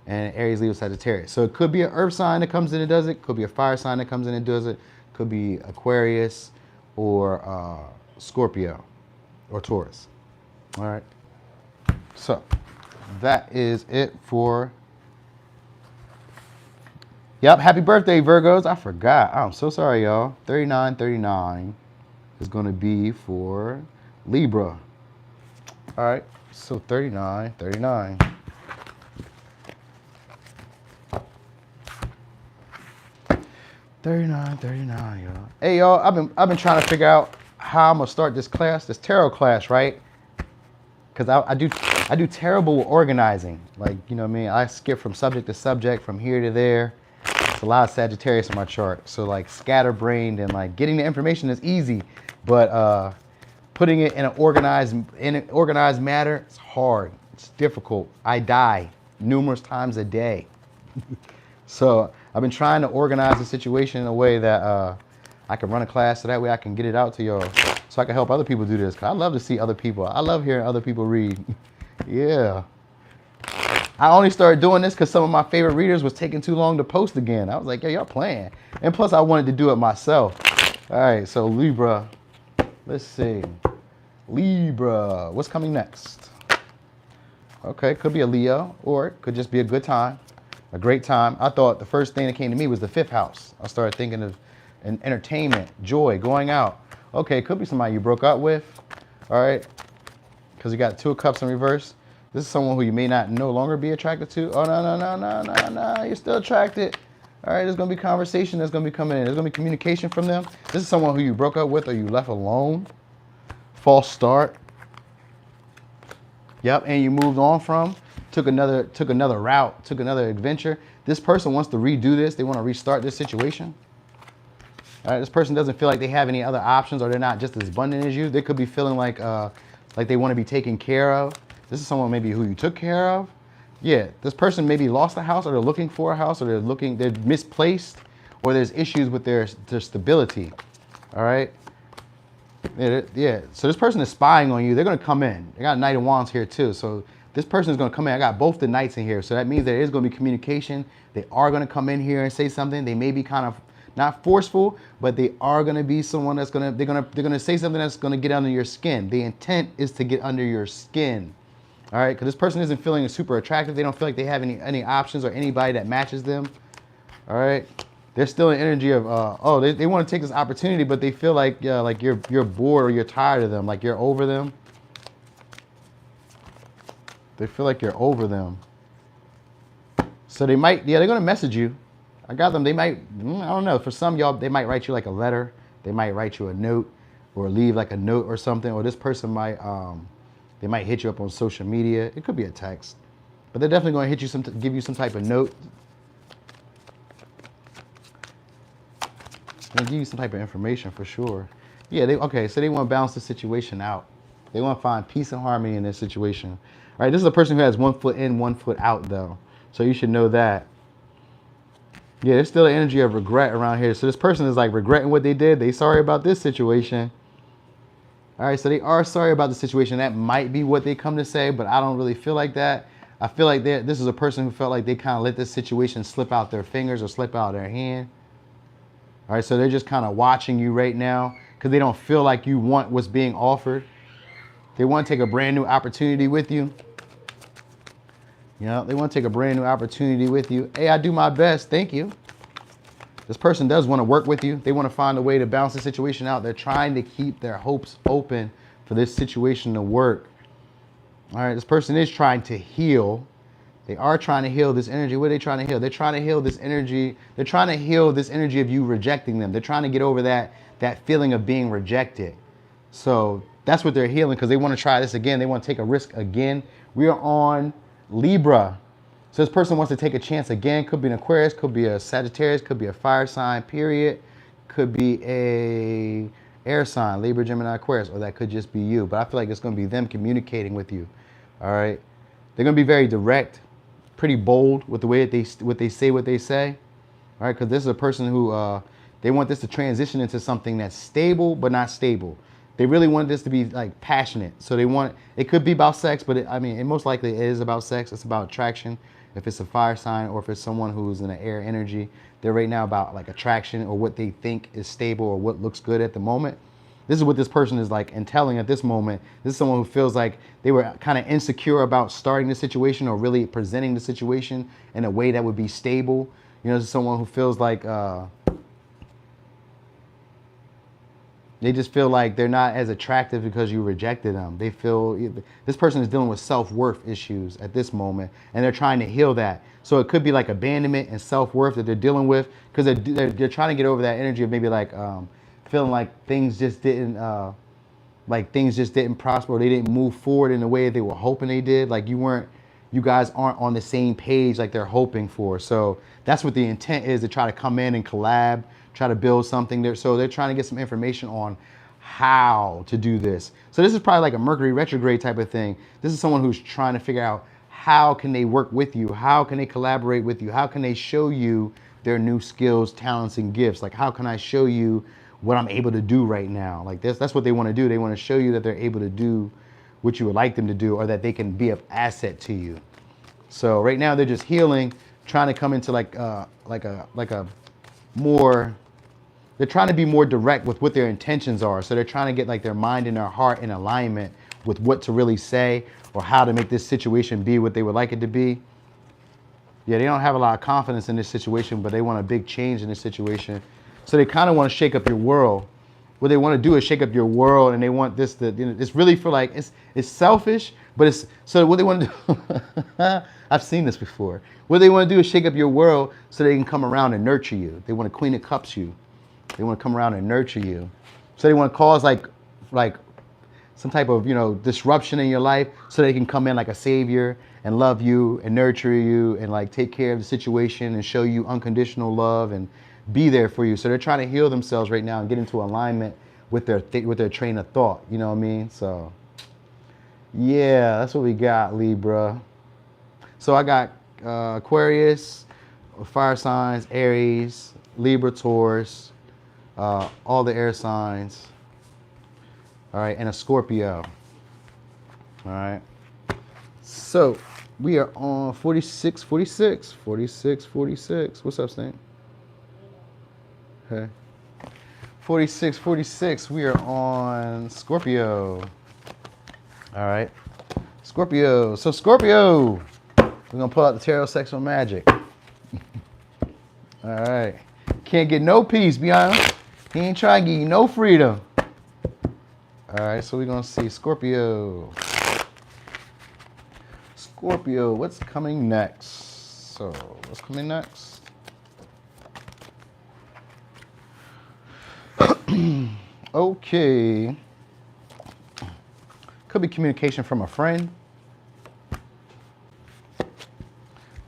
And Aries, Leo, Sagittarius. So it could be an Earth sign that comes in and does it, could be a fire sign that comes in and does it, could be Aquarius or Scorpio or Taurus. All right, so that is it for, yep, happy birthday, Virgos. I forgot. I'm so sorry, y'all. 3939 is going to be for Libra. All right, So 39, 39. Y'all. Hey, y'all, I've been trying to figure out how I'm gonna start this class, this tarot class, right? Because I do terrible with organizing. Like, you know what I mean? I skip from subject to subject, from here to there. It's a lot of Sagittarius in my chart. So like scatterbrained and like getting the information is easy, but putting it in an organized matter, it's hard. It's difficult. I die numerous times a day. So I've been trying to organize the situation in a way that I can run a class so that way I can get it out to y'all. So I can help other people do this. Cause I love to see other people. I love hearing other people read. Yeah. I only started doing this because some of my favorite readers was taking too long to post again. I was like, yo, y'all playing. And plus I wanted to do it myself. All right, so Libra. Let's see. Libra, what's coming next? Okay, could be a Leo, or it could just be a good time, a great time. I thought the first thing that came to me was the 5th house. I started thinking of entertainment, joy, going out. Okay, could be somebody you broke up with, all right? Because you got 2 of Cups in reverse. This is someone who you may not no longer be attracted to. Oh, no, you're still attracted. All right, there's going to be conversation that's going to be coming in. There's going to be communication from them. This is someone who you broke up with or you left alone. False start. Yep, and you moved on from. Took another route, took another adventure. This person wants to redo this. They want to restart this situation. All right, this person doesn't feel like they have any other options, or they're not just as abundant as you. They could be feeling like they want to be taken care of. This is someone maybe who you took care of. Yeah, this person maybe lost a house, or they're looking for a house, or they're misplaced, or there's issues with their stability. All right. Yeah. So this person is spying on you. They're going to come in. They got Knight of Wands here too. So this person is going to come in. I got both the Knights in here. So that means there is going to be communication. They are going to come in here and say something. They may be kind of not forceful, but they are going to be someone that's they're going to say something that's going to get under your skin. The intent is to get under your skin. All right, because this person isn't feeling super attractive. They don't feel like they have any options or anybody that matches them. All right, they're still in energy of they want to take this opportunity, but they feel like you're bored or you're tired of them, like you're over them. They feel like you're over them. So they're going to message you. I got them. They might, I don't know. For some y'all, they might write you like a letter. They might write you a note, or leave like a note or something. Or this person might. They might hit you up on social media. It could be a text, but they're definitely going to hit you give you some type of note. They'll give you some type of information for sure. Yeah, so they want to balance the situation out. They want to find peace and harmony in this situation. All right, this is a person who has 1 foot in, 1 foot out though. So you should know that. Yeah, there's still an energy of regret around here. So this person is like regretting what they did. They sorry about this situation. All right, so they are sorry about the situation. That might be what they come to say, but I don't really feel like that. I feel like this is a person who felt like they kind of let this situation slip out their fingers or slip out their hand. All right, so they're just kind of watching you right now because they don't feel like you want what's being offered. They want to take a brand new opportunity with you. You know, they want to take a brand new opportunity with you. Hey, I do my best. Thank you. This person does want to work with you. They want to find a way to balance the situation out. They're trying to keep their hopes open for this situation to work. All right, this person is trying to heal. They are trying to heal this energy. What are they trying to heal? They're trying to heal this energy. They're trying to heal this energy of you rejecting them. They're trying to get over that feeling of being rejected. So that's what they're healing, because they want to try this again. They want to take a risk again. We are on Libra. So this person wants to take a chance again. Could be an Aquarius, could be a Sagittarius, could be a fire sign, period. Could be a air sign, Libra, Gemini, Aquarius, or that could just be you. But I feel like it's going to be them communicating with you. All right. They're going to be very direct, pretty bold with the way that what they say. All right. Because this is a person who they want this to transition into something that's stable, but not stable. They really want this to be like passionate. So it could be about sex, but it most likely it is about sex. It's about attraction. If it's a fire sign, or if it's someone who's in an air energy, they're right now about like attraction or what they think is stable or what looks good at the moment. This is what this person is like and telling at this moment. This is someone who feels like they were kind of insecure about starting the situation or really presenting the situation in a way that would be stable. You know, this is someone who feels like They just feel like they're not as attractive because you rejected them. They feel this person is dealing with self-worth issues at this moment, and they're trying to heal that. So it could be like abandonment and self-worth that they're dealing with, because they're trying to get over that energy of maybe like feeling like things just didn't prosper, or they didn't move forward in the way they were hoping they did. Like you guys aren't on the same page like they're hoping for. So that's what the intent is, to try to come in and collab, try to build something there. So they're trying to get some information on how to do this. So this is probably like a Mercury retrograde type of thing. This is someone who's trying to figure out how can they work with you? How can they collaborate with you? How can they show you their new skills, talents, and gifts? Like, how can I show you what I'm able to do right now? Like that's what they want to do. They want to show you that they're able to do what you would like them to do, or that they can be an asset to you. So right now they're just healing, trying to come into like a more, they're trying to be more direct with what their intentions are. So they're trying to get like their mind and their heart in alignment with what to really say, or how to make this situation be what they would like it to be. Yeah, they don't have a lot of confidence in this situation, but they want a big change in this situation. So they kind of want to shake up your world. What they want to do is shake up your world, and they want this to, it's really for like, it's selfish, but it's, so what they want to do, I've seen this before. What they want to do is shake up your world so they can come around and nurture you. They want to Queen of Cups you. They want to come around and nurture you. So they want to cause like some type of, disruption in your life, so they can come in like a savior and love you and nurture you and like take care of the situation and show you unconditional love and be there for you. So they're trying to heal themselves right now and get into alignment with their train of thought. You know what I mean? So yeah, that's what we got, Libra. So I got Aquarius, fire signs, Aries, Libra, Taurus, all the air signs. All right, and a Scorpio. All right. So we are on 46. What's up, Stan? Okay. 46. We are on Scorpio. All right. Scorpio. So Scorpio, we're going to pull out the tarot sexual magic. All right. Can't get no peace, be honest. He ain't trying to give you no freedom. All right, so we're going to see Scorpio. Scorpio, what's coming next? So, what's coming next? Okay. Could be communication from a friend.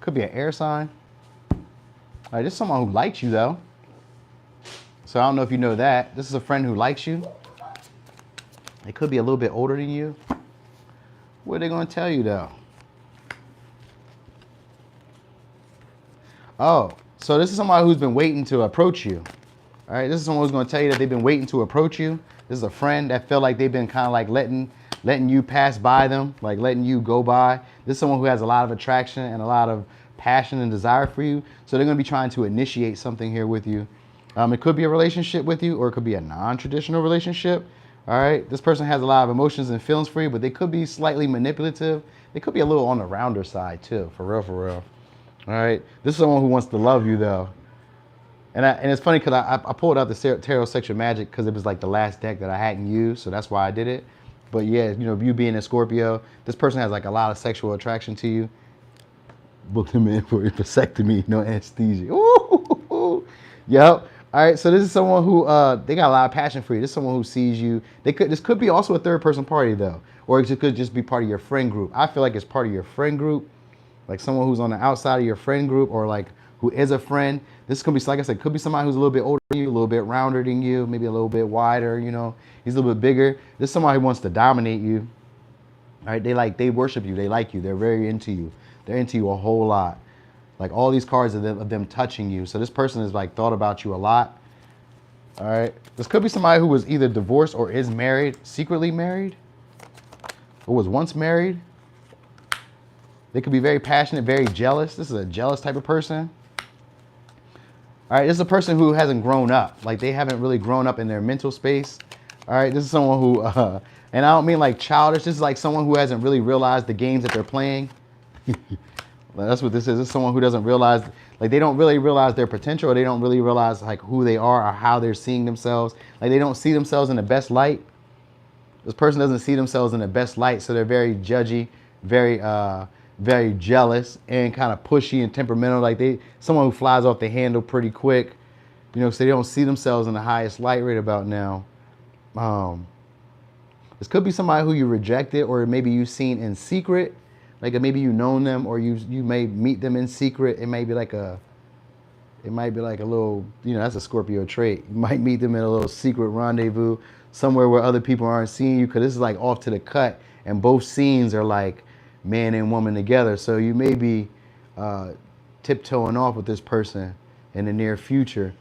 Could be an air sign. All right, this is someone who likes you, though. So I don't know if you know that. This is a friend who likes you. They could be a little bit older than you. What are they going to tell you, though? Oh, so this is somebody who's been waiting to approach you. All right, this is someone who's going to tell you that they've been waiting to approach you. This is a friend that felt like they've been kind of like letting you pass by them, like letting you go by. This is someone who has a lot of attraction and a lot of passion and desire for you. So they're going to be trying to initiate something here with you. It could be a relationship with you, or it could be a non-traditional relationship. All right, this person has a lot of emotions and feelings for you, but they could be slightly manipulative. They could be a little on the rounder side too, for real. All right, this is someone who wants to love you though. And it's funny because I pulled out the tarot sexual magic because it was like the last deck that I hadn't used, so that's why I did it. But yeah, you being a Scorpio, this person has like a lot of sexual attraction to you. Booked him in for a vasectomy, no anesthesia. Ooh, yep. All right, so this is someone who they got a lot of passion for you. This is someone who sees you. This could be also a third person party though, or it could just be part of your friend group. I feel like it's part of your friend group, like someone who's on the outside of your friend group, or like who is a friend. This could be, like I said, could be somebody who's a little bit older than you, a little bit rounder than you, maybe a little bit wider. He's a little bit bigger. This is somebody who wants to dominate you. All right, they worship you, they like you, they're very into you. They're into you a whole lot. Like all these cards of them touching you. So this person has like thought about you a lot. All right. This could be somebody who was either divorced or is married, secretly married, or was once married. They could be very passionate, very jealous. This is a jealous type of person. All right. This is a person who hasn't grown up. Like they haven't really grown up in their mental space. All right. This is someone who, and I don't mean like childish. This is like someone who hasn't really realized the games that they're playing. That's what this is. This is someone who doesn't realize, like they don't really realize their potential, or they don't really realize like who they are or how they're seeing themselves. Like they don't see themselves in the best light. This person doesn't see themselves in the best light, so they're very judgy, very jealous, and kind of pushy and temperamental. Like someone who flies off the handle pretty quick, you know, so they don't see themselves in the highest light right about now. This could be somebody who you rejected, or maybe you've seen in secret. Like maybe you known them, or you may meet them in secret. It might be like a little, you know, that's a Scorpio trait. You might meet them in a little secret rendezvous somewhere where other people aren't seeing you, because this is like off to the cut, and both scenes are like man and woman together. So you may be tiptoeing off with this person in the near future.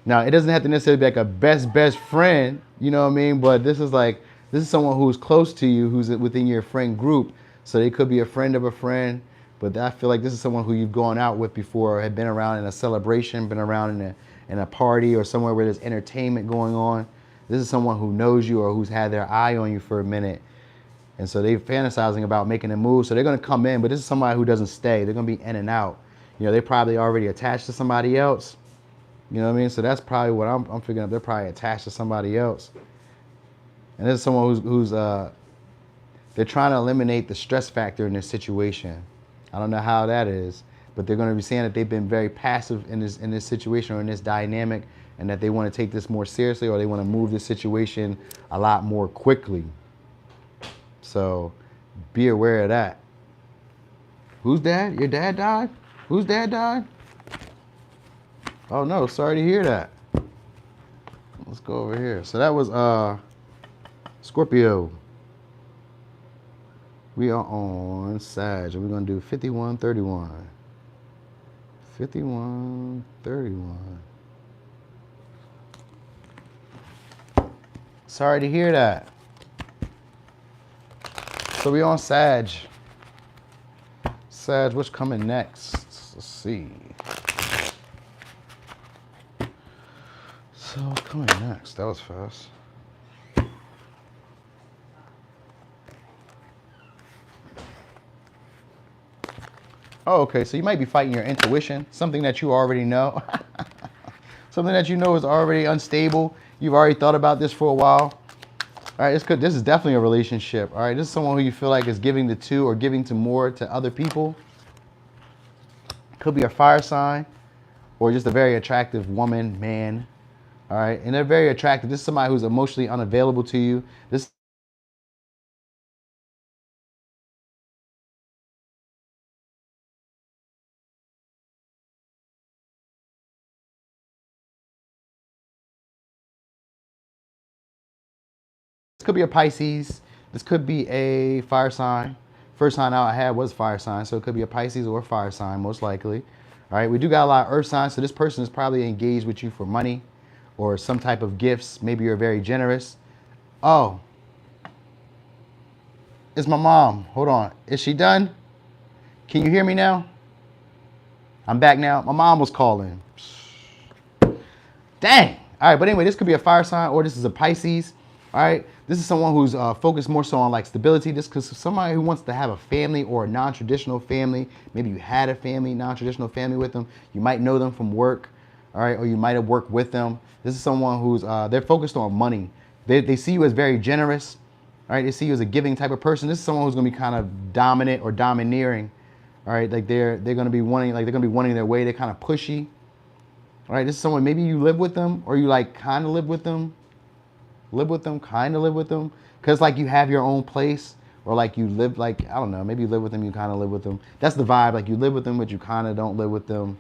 Now, it doesn't have to necessarily be like a best friend, you know what I mean? But this is someone who's close to you, who's within your friend group. So they could be a friend of a friend, but I feel like this is someone who you've gone out with before, or had been around in a celebration, been around in a party, or somewhere where there's entertainment going on. This is someone who knows you, or who's had their eye on you for a minute. And so they're fantasizing about making a move. So they're going to come in, but this is somebody who doesn't stay. They're going to be in and out. You know, they probably already attached to somebody else. You know what I mean? So that's probably what I'm figuring out. They're probably attached to somebody else. And this is someone who's they're trying to eliminate the stress factor in this situation. I don't know how that is, but they're going to be saying that they've been very passive in this situation, or in this dynamic, and that they want to take this more seriously, or they want to move this situation a lot more quickly. So be aware of that. Whose dad? Your dad died? Whose dad died? Oh no, sorry to hear that. Let's go over here. So that was Scorpio. We are on Sag. We're going to do 5131. 5131. Sorry to hear that. So we on Sag. Sag, what's coming next? Let's see. So what's coming next? That was fast. Oh, okay, so you might be fighting your intuition, something that you already know. Something that you know is already unstable. You've already thought about this for a while. All right, this is definitely a relationship. All right, this is someone who you feel like is giving to, or giving to more to other people. Could be a fire sign, or just a very attractive woman, man. All right, and they're very attractive. This is somebody who's emotionally unavailable to you. This could be a Pisces. This could be a fire sign. First sign out I had was fire sign, so it could be a Pisces or a fire sign, most likely. All right, we do got a lot of earth signs, so this person is probably engaged with you for money or some type of gifts. Maybe you're very generous. Oh, it's my mom. Hold on. Is she done? Can you hear me now? I'm back now. My mom was calling. Dang. All right, but anyway, this could be a fire sign, or this is a Pisces. All right, this is someone who's focused more so on like stability. This because somebody who wants to have a family, or a non-traditional family. Maybe you had a family, non-traditional family with them. You might know them from work, all right, or you might have worked with them. This is someone who's they're focused on money. They see you as very generous, all right. They see you as a giving type of person. This is someone who's going to be kind of dominant or domineering, all right. Like they're going to be wanting, like they're going to be wanting their way. They're kind of pushy, all right. This is someone maybe you live with them, or you like kind of live with them. Kind of live with them, because like you have your own place, or like you live, like, I don't know, maybe you live with them, you kind of live with them. That's the vibe, like you live with them, but you kind of don't live with them.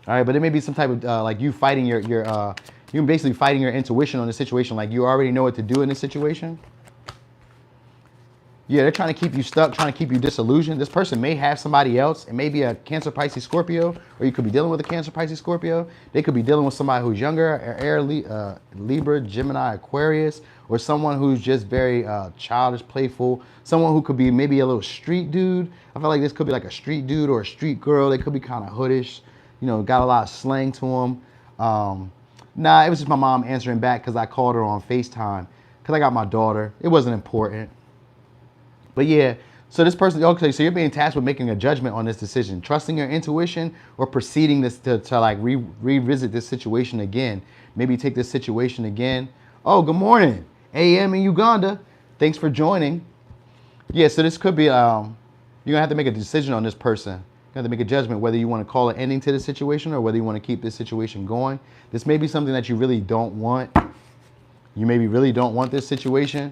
All right, but it may be some type of like you fighting you're basically fighting your intuition on the situation, like you already know what to do in this situation. Yeah, they're trying to keep you stuck, trying to keep you disillusioned. This person may have somebody else. It may be a Cancer, Pisces, Scorpio, or you could be dealing with a Cancer, Pisces, Scorpio. They could be dealing with somebody who's younger, Libra, Gemini, Aquarius, or someone who's just very childish, playful. Someone who could be maybe a little street dude. I feel like this could be like a street dude or a street girl. They could be kind of hoodish, you know, got a lot of slang to them. Nah, it was just my mom answering back because I called her on FaceTime because I got my daughter. It wasn't important. But yeah, So this person, okay, so you're being tasked with making a judgment on this decision, trusting your intuition or proceeding this to like revisit this situation again. Maybe take this situation again. Oh, good morning, AM in Uganda. Thanks for joining. Yeah, so this could be, you're gonna have to make a decision on this person. You have to make a judgment whether you want to call an ending to the situation or whether you want to keep this situation going. This may be something that you really don't want. You maybe really don't want this situation.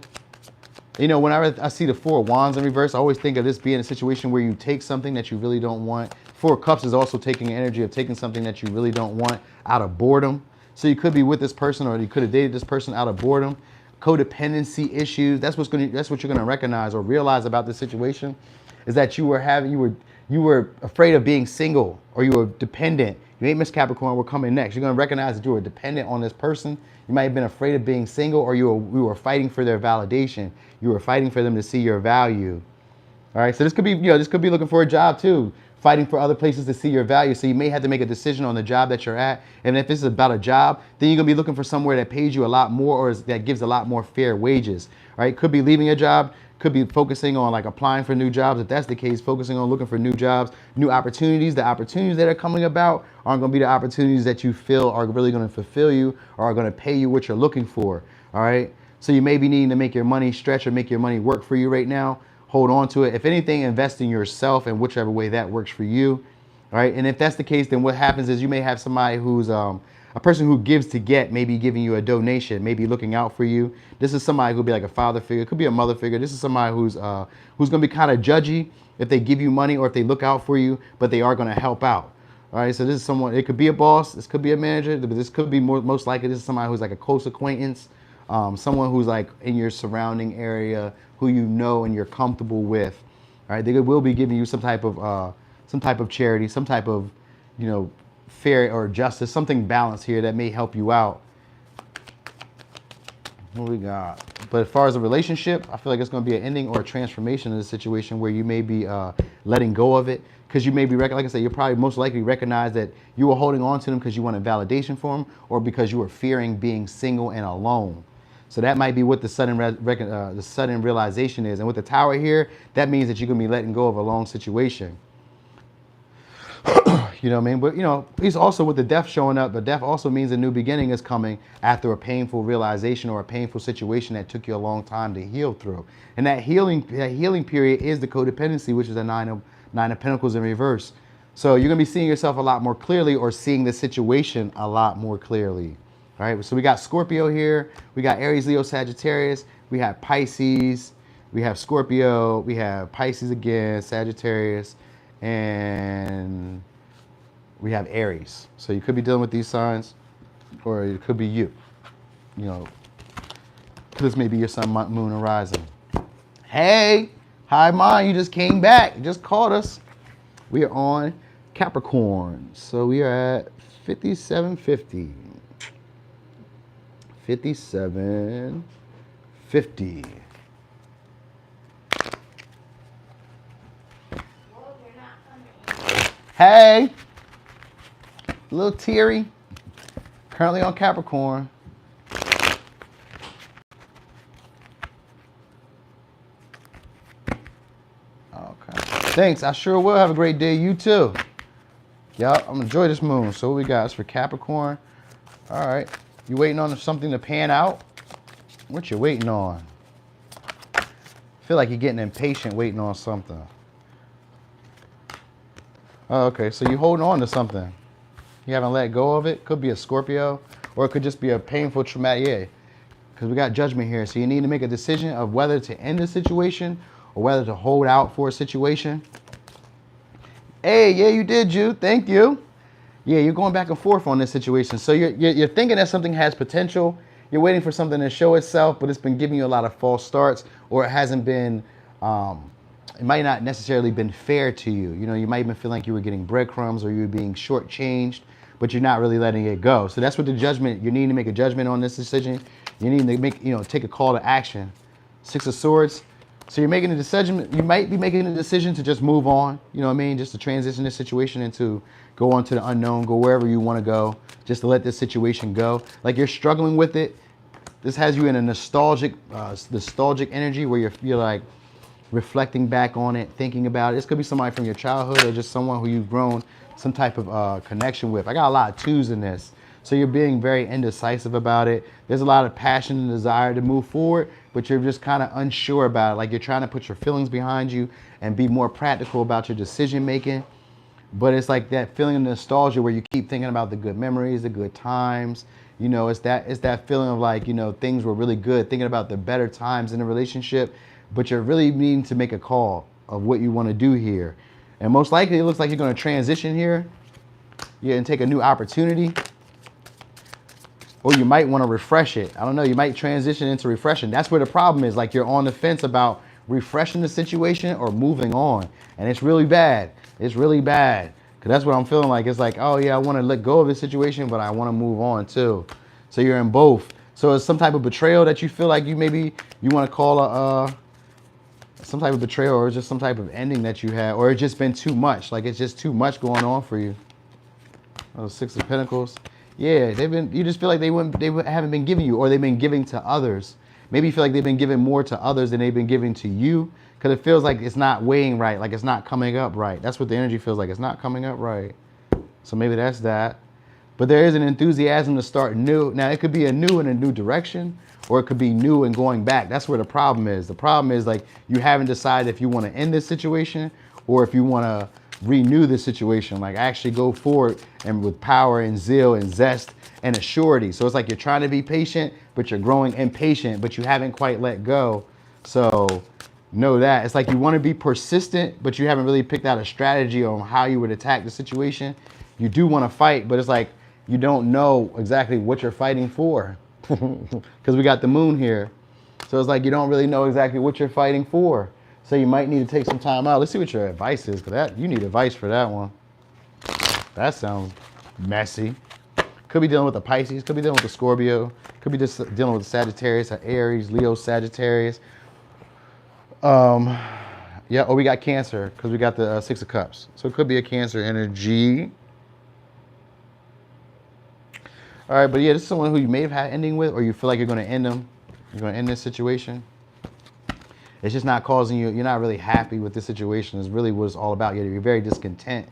You know, whenever I see the Four of Wands in reverse, I always think of this being a situation where you take something that you really don't want. Four of Cups is also taking energy of taking something that you really don't want out of boredom. So you could be with this person, or you could have dated this person out of boredom. Codependency issues. That's what you're gonna recognize or realize about this situation, is that you were afraid of being single, or you were dependent. You ain't Miss Capricorn, we're coming next. You're gonna recognize that you were dependent on this person. You might have been afraid of being single, or you were fighting for their validation. You were fighting for them to see your value. All right, so this could be, this could be looking for a job too, fighting for other places to see your value. So you may have to make a decision on the job that you're at. And if this is about a job, then you're gonna be looking for somewhere that pays you a lot more, or that gives a lot more fair wages. All right, could be leaving a job, could be focusing on like applying for new jobs. If that's the case, focusing on looking for new jobs, new opportunities. The opportunities that are coming about aren't gonna be the opportunities that you feel are really gonna fulfill you or are gonna pay you what you're looking for, all right? So you may be needing to make your money stretch or make your money work for you right now. Hold on to it. If anything, invest in yourself in whichever way that works for you, all right? And if that's the case, then what happens is you may have somebody who's a person who gives to get, maybe giving you a donation, maybe looking out for you. This is somebody who'll be like a father figure, could be a mother figure. This is somebody who's gonna be kind of judgy if they give you money or if they look out for you, but they are gonna help out. All right, so this is someone, it could be a boss, this could be a manager, but this could be most likely this is somebody who's like a close acquaintance, someone who's like in your surrounding area, who you know and you're comfortable with. All right, they will be giving you some type of charity, some type of, fair or justice, something balanced here that may help you out. What we got? But as far as a relationship, I feel like it's going to be an ending or a transformation in the situation where you may be letting go of it, because you may be, like I said, you'll probably most likely recognize that you were holding on to them because you wanted validation for them, or because you were fearing being single and alone. So that might be what the sudden realization is. And with the Tower here, that means that you're going to be letting go of a long situation. You know what I mean? But, he's also with the Death showing up. But Death also means a new beginning is coming after a painful realization or a painful situation that took you a long time to heal through. And that healing period is the codependency, which is a Nine of Pentacles in reverse. So you're going to be seeing yourself a lot more clearly, or seeing the situation a lot more clearly. All right, so we got Scorpio here. We got Aries, Leo, Sagittarius. We have Pisces. We have Scorpio. We have Pisces again, Sagittarius. And we have Aries. So you could be dealing with these signs, or it could be you. This may be your sun, moon, and rising. Hey, hi, Mom, you just came back. You just called us. We are on Capricorn. So we are at 5750. 5750. Hey, a little teary. Currently on Capricorn. Okay. Thanks. I sure will. Have a great day. You too. Yup, I'm gonna enjoy this moon. So what we got is for Capricorn. All right. You waiting on something to pan out? What you waiting on? I feel like you're getting impatient waiting on something. Oh, okay, so you're holding on to something. You haven't let go of it. Could be a Scorpio, or it could just be a painful, traumatic, because we got Judgment here. So you need to make a decision of whether to end the situation or whether to hold out for a situation. Hey, yeah, you did, Jude. Thank you. Yeah, you're going back and forth on this situation. So you're thinking that something has potential. You're waiting for something to show itself, but it's been giving you a lot of false starts, or it hasn't been, it might not necessarily been fair to you. You might even feel like you were getting breadcrumbs, or you were being shortchanged, but you're not really letting it go. So that's what the judgment, you need to make a judgment on this decision. You need to make, take a call to action. Six of Swords. So you're making a decision, you might be making a decision to just move on, just to transition this situation into go on to the unknown, go wherever you want to go, just to let this situation go. Like you're struggling with it. This has you in a nostalgic energy where you're like, reflecting back on it, thinking about it. This could be somebody from your childhood or just someone who you've grown some type of connection with. I got a lot of twos in this. So you're being very indecisive about it. There's a lot of passion and desire to move forward, but you're just kind of unsure about it. Like you're trying to put your feelings behind you and be more practical about your decision making. But it's like that feeling of nostalgia where you keep thinking about the good memories, the good times. You know, it's that feeling of like, you know, things were really good, thinking about the better times in the relationship, but you're really needing to make a call of what you want to do here. And most likely it looks like you're going to transition here, yeah, and take a new opportunity. Or you might want to refresh it. I don't know, you might transition into refreshing. That's where the problem is. Like you're on the fence about refreshing the situation or moving on. And it's really bad. It's really bad. Because that's what I'm feeling like. It's like, oh yeah, I want to let go of this situation, but I want to move on too. So you're in both. So it's some type of betrayal that you feel like you want to call some type of betrayal, or just some type of ending that you had, or it's just been too much. Like it's just too much going on for you. Oh, Six of Pentacles. Yeah, you just feel like they haven't been giving you, or they've been giving to others. Maybe you feel like they've been giving more to others than they've been giving to you, because it feels like it's not weighing right, like it's not coming up right. That's what the energy feels like. It's not coming up right. So maybe that's that. But there is an enthusiasm to start new. Now, it could be a new in a new direction, or it could be new and going back. That's where the problem is. The problem is like you haven't decided if you want to end this situation or if you want to renew this situation, like actually go forward and with power and zeal and zest and a surety. So it's like you're trying to be patient, but you're growing impatient, but you haven't quite let go. So know that. It's like you want to be persistent, but you haven't really picked out a strategy on how you would attack the situation. You do want to fight, but it's like you don't know exactly what you're fighting for. Because we got the moon here. So it's like you don't really know exactly what you're fighting for. So you might need to take some time out. Let's see what your advice is, because you need advice for that one. That sounds messy. Could be dealing with a Pisces, could be dealing with a Scorpio, could be just dealing with a Sagittarius, an Aries, Leo, Sagittarius. Yeah, or we got Cancer, because we got the Six of Cups. So it could be a Cancer energy. All right, but yeah, this is someone who you may have had ending with, or you feel like you're going to end them. You're going to end this situation. It's just not causing you, you're not really happy with this situation. It's really what it's all about. You're very discontent,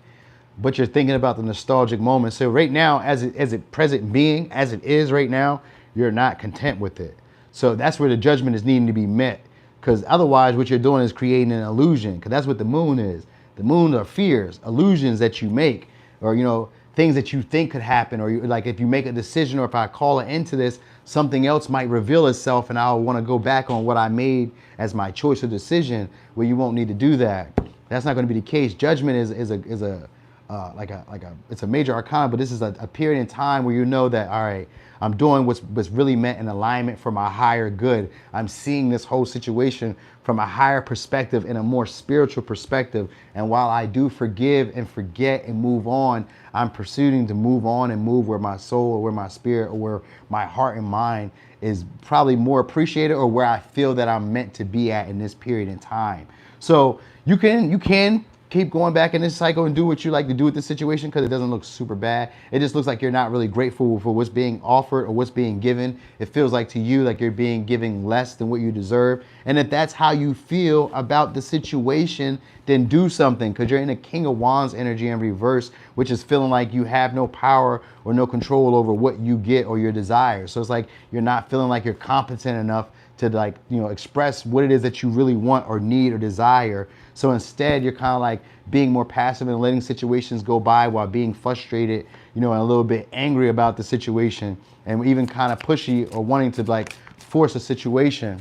but you're thinking about the nostalgic moment. So right now, as it present being, as it is right now, you're not content with it. So that's where the judgment is needing to be met. Because otherwise what you're doing is creating an illusion, because that's what the moon is. The moon are fears, illusions that you make, or, you know, things that you think could happen, or like if you make a decision, or if I call it into this, something else might reveal itself and I'll want to go back on what I made as my choice or decision, where you won't need to do that. That's not going to be the case. Judgment is it's a major arcana, but this is a period in time where you know that, all right, I'm doing what's really meant in alignment for my higher good. I'm seeing this whole situation from a higher perspective, in a more spiritual perspective. And while I do forgive and forget and move on, I'm pursuing to move on and move where my soul, or where my spirit, or where my heart and mind is probably more appreciated, or where I feel that I'm meant to be at in this period in time. So you can keep going back in this cycle and do what you like to do with the situation, because it doesn't look super bad. It just looks like you're not really grateful for what's being offered or what's being given. It feels like to you like you're being given less than what you deserve. And if that's how you feel about the situation, then do something, because you're in a King of Wands energy in reverse, which is feeling like you have no power or no control over what you get or your desires. So it's like you're not feeling like you're competent enough to, like, you know, express what it is that you really want or need or desire. So instead, you're kind of like being more passive and letting situations go by while being frustrated, you know, and a little bit angry about the situation, and even kind of pushy or wanting to like force a situation.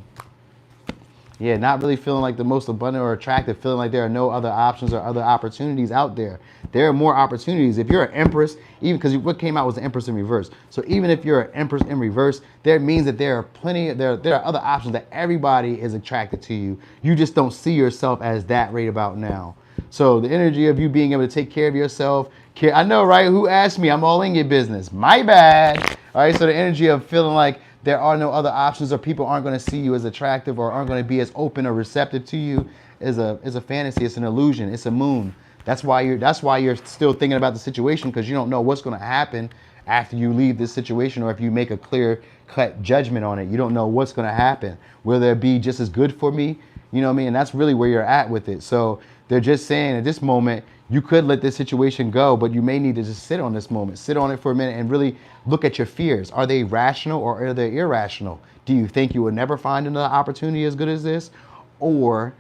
Yeah, not really feeling like the most abundant or attractive, feeling like there are no other options or other opportunities out there. There are more opportunities. If you're an Empress, even because what came out was the Empress in reverse. So even if you're an Empress in reverse, that means that there are other options, that everybody is attracted to you. You just don't see yourself as that right about now. So the energy of you being able to take care of yourself, I know, right? Who asked me? I'm all in your business. My bad. All right, so the energy of feeling like there are no other options, or people aren't going to see you as attractive, or aren't going to be as open or receptive to you, is a fantasy. It's an illusion. It's a moon. That's why you're still thinking about the situation, because you don't know what's going to happen after you leave this situation, or if you make a clear-cut judgment on it. You don't know what's going to happen. Will there be just as good for me You know what I mean? And that's really where you're at with it. So they're just saying at this moment, you could let this situation go, but you may need to just sit on this moment, sit on it for a minute and really look at your fears. Are they rational or are they irrational? Do you think you will never find another opportunity as good as this? Or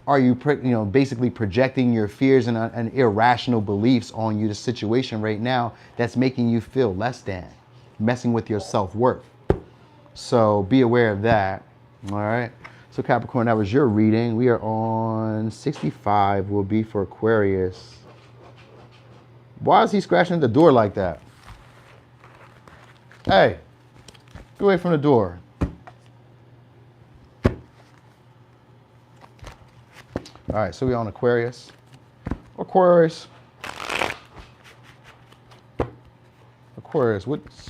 are you, basically projecting your fears and irrational beliefs on you, the situation right now that's making you feel less than, messing with your self-worth? So be aware of that. All right. So Capricorn, that was your reading. We are on 65 will be for Aquarius. Why is he scratching at the door like that? Hey, get away from the door. All right, so we're on Aquarius. Aquarius,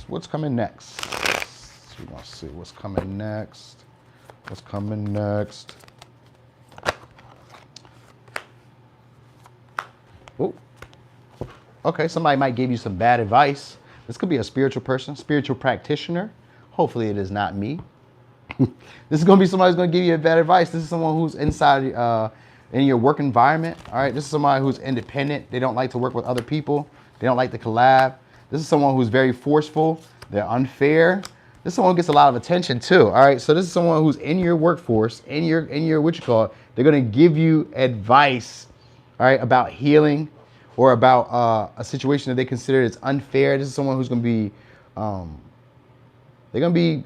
what's coming next? We're gonna see what's coming next. What's coming next? Oh, okay. Somebody might give you some bad advice. This could be a spiritual person, spiritual practitioner. Hopefully, it is not me. This is gonna be somebody who's gonna give you bad advice. This is someone who's inside in your work environment. All right. This is somebody who's independent. They don't like to work with other people. They don't like to collab. This is someone who's very forceful. They're unfair. This is someone who gets a lot of attention too. All right. So this is someone who's in your workforce, in your what you call it. They're gonna give you advice, all right, about healing or about a situation that they consider is unfair. This is someone who's gonna be they're gonna be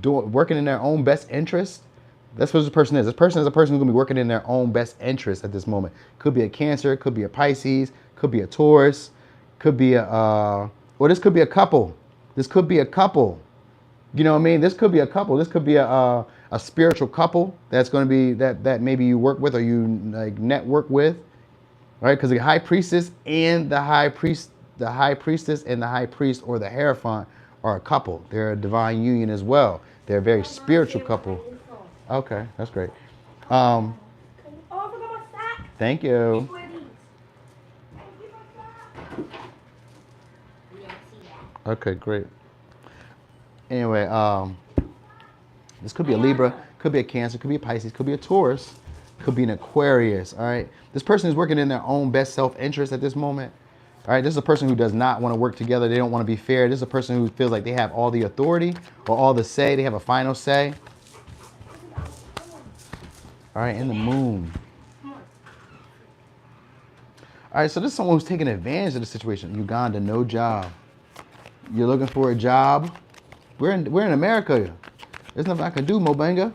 working in their own best interest. That's what this person is. This person is a person who's gonna be working in their own best interest at this moment. Could be a Cancer, could be a Pisces, could be a Taurus, could be or this could be a couple. This could be a couple. You know what I mean? This could be a couple. This could be a spiritual couple that's going to be that maybe you work with or you like network with, right? Because the high priestess and the high priestess and the high priest or the Hierophant are a couple. They're a divine union as well. They're a very spiritual couple. Okay, that's great. Thank you. Okay, great. Anyway, this could be a Libra, could be a Cancer, could be a Pisces, could be a Taurus, could be an Aquarius, all right? This person is working in their own best self-interest at this moment, all right? This is a person who does not want to work together. They don't want to be fair. This is a person who feels like they have all the authority or all the say. They have a final say. All right, in the Moon. All right, so this is someone who's taking advantage of the situation. Uganda, no job. You're looking for a job. We're in America. There's nothing I can do, Mobanga.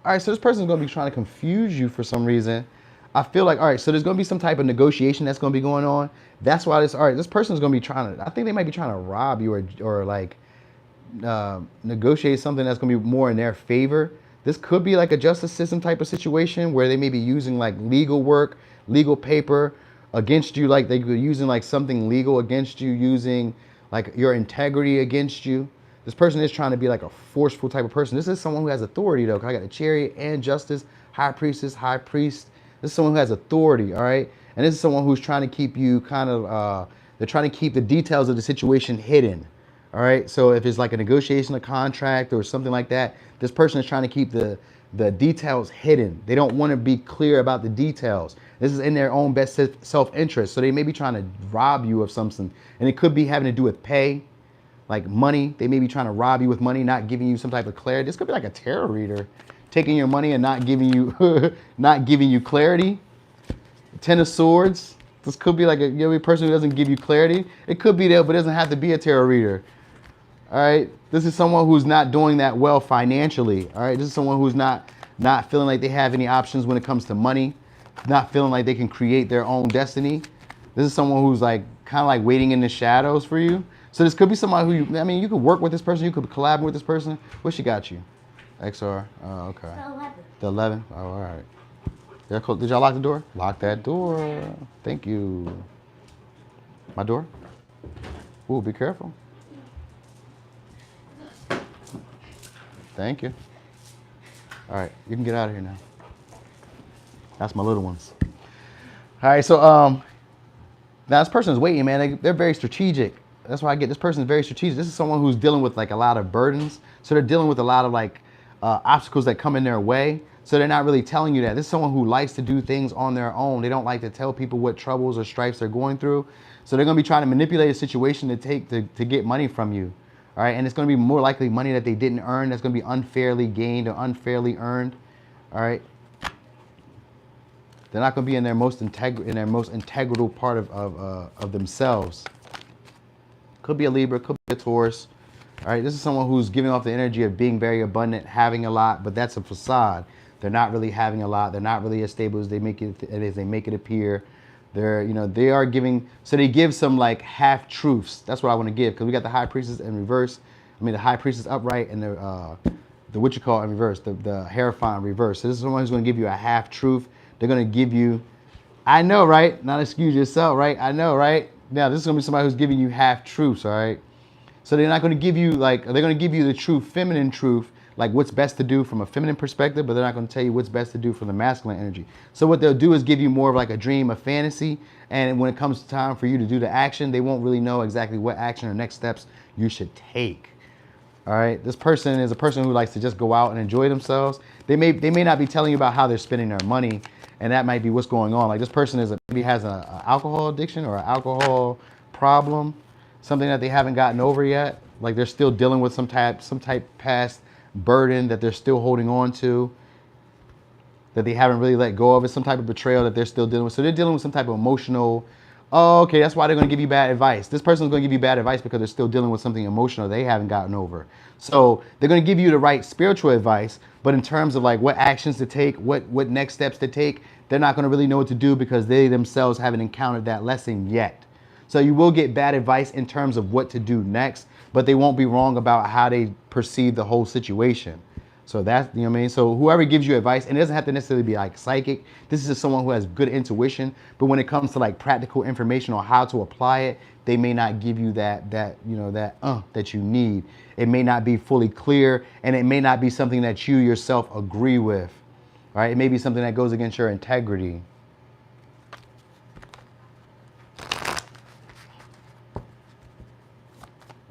All right, so this person's going to be trying to confuse you for some reason. I feel like, all right, so there's going to be some type of negotiation that's going to be going on. That's why this person's going to be trying to, I think they might be trying to rob you or like negotiate something that's going to be more in their favor. This could be like a justice system type of situation where they may be using like legal work, legal paper against you, like they could using like something legal against you, using like your integrity against you. This person is trying to be like a forceful type of person. This is someone who has authority though. I got a Chariot and Justice, High Priestess, High Priest. This is someone who has authority, all right? And this is someone who's trying to keep you kind of, they're trying to keep the details of the situation hidden, all right? So if it's like a negotiation, a contract or something like that, this person is trying to keep the details hidden. They don't want to be clear about the details. This is in their own best self-interest. So they may be trying to rob you of something. And it could be having to do with pay, like money. They may be trying to rob you with money, not giving you some type of clarity. This could be like a tarot reader taking your money and not giving you not giving you clarity. Ten of Swords. This could be like a person who doesn't give you clarity. It could be there, but it doesn't have to be a tarot reader. All right. This is someone who's not doing that well financially. All right. This is someone who's not feeling like they have any options when it comes to money, not feeling like they can create their own destiny. This is someone who's like kind of like waiting in the shadows for you. So this could be somebody who you could work with this person. You could collab with this person. What she got you? XR. Oh, okay. The 11. The 11. Oh, all right. Did y'all lock the door? Lock that door. Thank you. My door? Ooh, be careful. Thank you. All right, you can get out of here now. That's my little ones. All right, so now this person is waiting, man. They're very strategic. That's why I get this person is very strategic. This is someone who's dealing with like a lot of burdens. So they're dealing with a lot of like obstacles that come in their way. So they're not really telling you that. This is someone who likes to do things on their own. They don't like to tell people what troubles or strifes they're going through. So they're going to be trying to manipulate a situation to get money from you. All right. And it's going to be more likely money that they didn't earn. That's going to be unfairly gained or unfairly earned. All right. They're not going to be in their most integral part of themselves. Could be a Libra, could be a Taurus. All right, this is someone who's giving off the energy of being very abundant, having a lot, but that's a facade. They're not really having a lot. They're not really as stable as they make it appear. They are giving, so they give some like half truths. That's what I want to give, because we got the High Priestess in reverse. I mean, the High Priestess upright and the what you call in reverse, the Hierophant in reverse. So this is someone who's going to give you a half truth. They're going to give you, I know, right? Not excuse yourself, right? I know, right? Now, this is going to be somebody who's giving you half truths, all right? So they're not going to give you they're going to give you the true feminine truth, like what's best to do from a feminine perspective, but they're not going to tell you what's best to do from the masculine energy. So what they'll do is give you more of like a dream, a fantasy, and when it comes time for you to do the action, they won't really know exactly what action or next steps you should take. All right, this person is a person who likes to just go out and enjoy themselves. They may not be telling you about how they're spending their money, and that might be what's going on. Like this person maybe has an alcohol addiction or an alcohol problem, something that they haven't gotten over yet. Like they're still dealing with some type past burden that they're still holding on to, that they haven't really let go of. It's some type of betrayal that they're still dealing with. So they're dealing with some type of emotional, oh, okay, that's why they're going to give you bad advice. This person's going to give you bad advice because they're still dealing with something emotional they haven't gotten over. So they're going to give you the right spiritual advice, but in terms of like what actions to take, what next steps to take, they're not going to really know what to do because they themselves haven't encountered that lesson yet. So you will get bad advice in terms of what to do next, but they won't be wrong about how they perceive the whole situation. So that's, you know what I mean? So whoever gives you advice, and it doesn't have to necessarily be like psychic. This is just someone who has good intuition, but when it comes to like practical information on how to apply it, they may not give you that you need. It may not be fully clear, and it may not be something that you yourself agree with. Right? It may be something that goes against your integrity.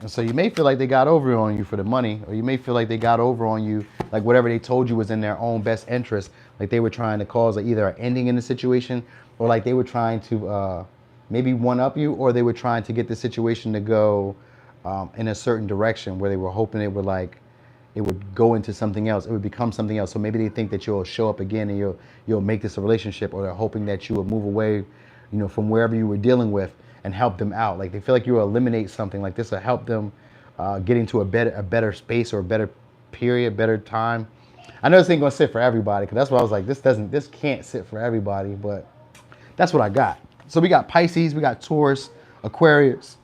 And so you may feel like they got over on you for the money, or you may feel like they got over on you, like whatever they told you was in their own best interest, like they were trying to cause like either an ending in the situation, or like they were trying to maybe one-up you, or they were trying to get the situation to go in a certain direction where they were hoping it would go into something else. It would become something else. So maybe they think that you'll show up again and you'll make this a relationship, or they're hoping that you will move away, from wherever you were dealing with and help them out. Like they feel like you will eliminate something like this will help them get into a better space or a better period, better time. I know this ain't gonna sit for everybody, because that's why I was like, this can't sit for everybody, but that's what I got. So we got Pisces, we got Taurus, Aquarius,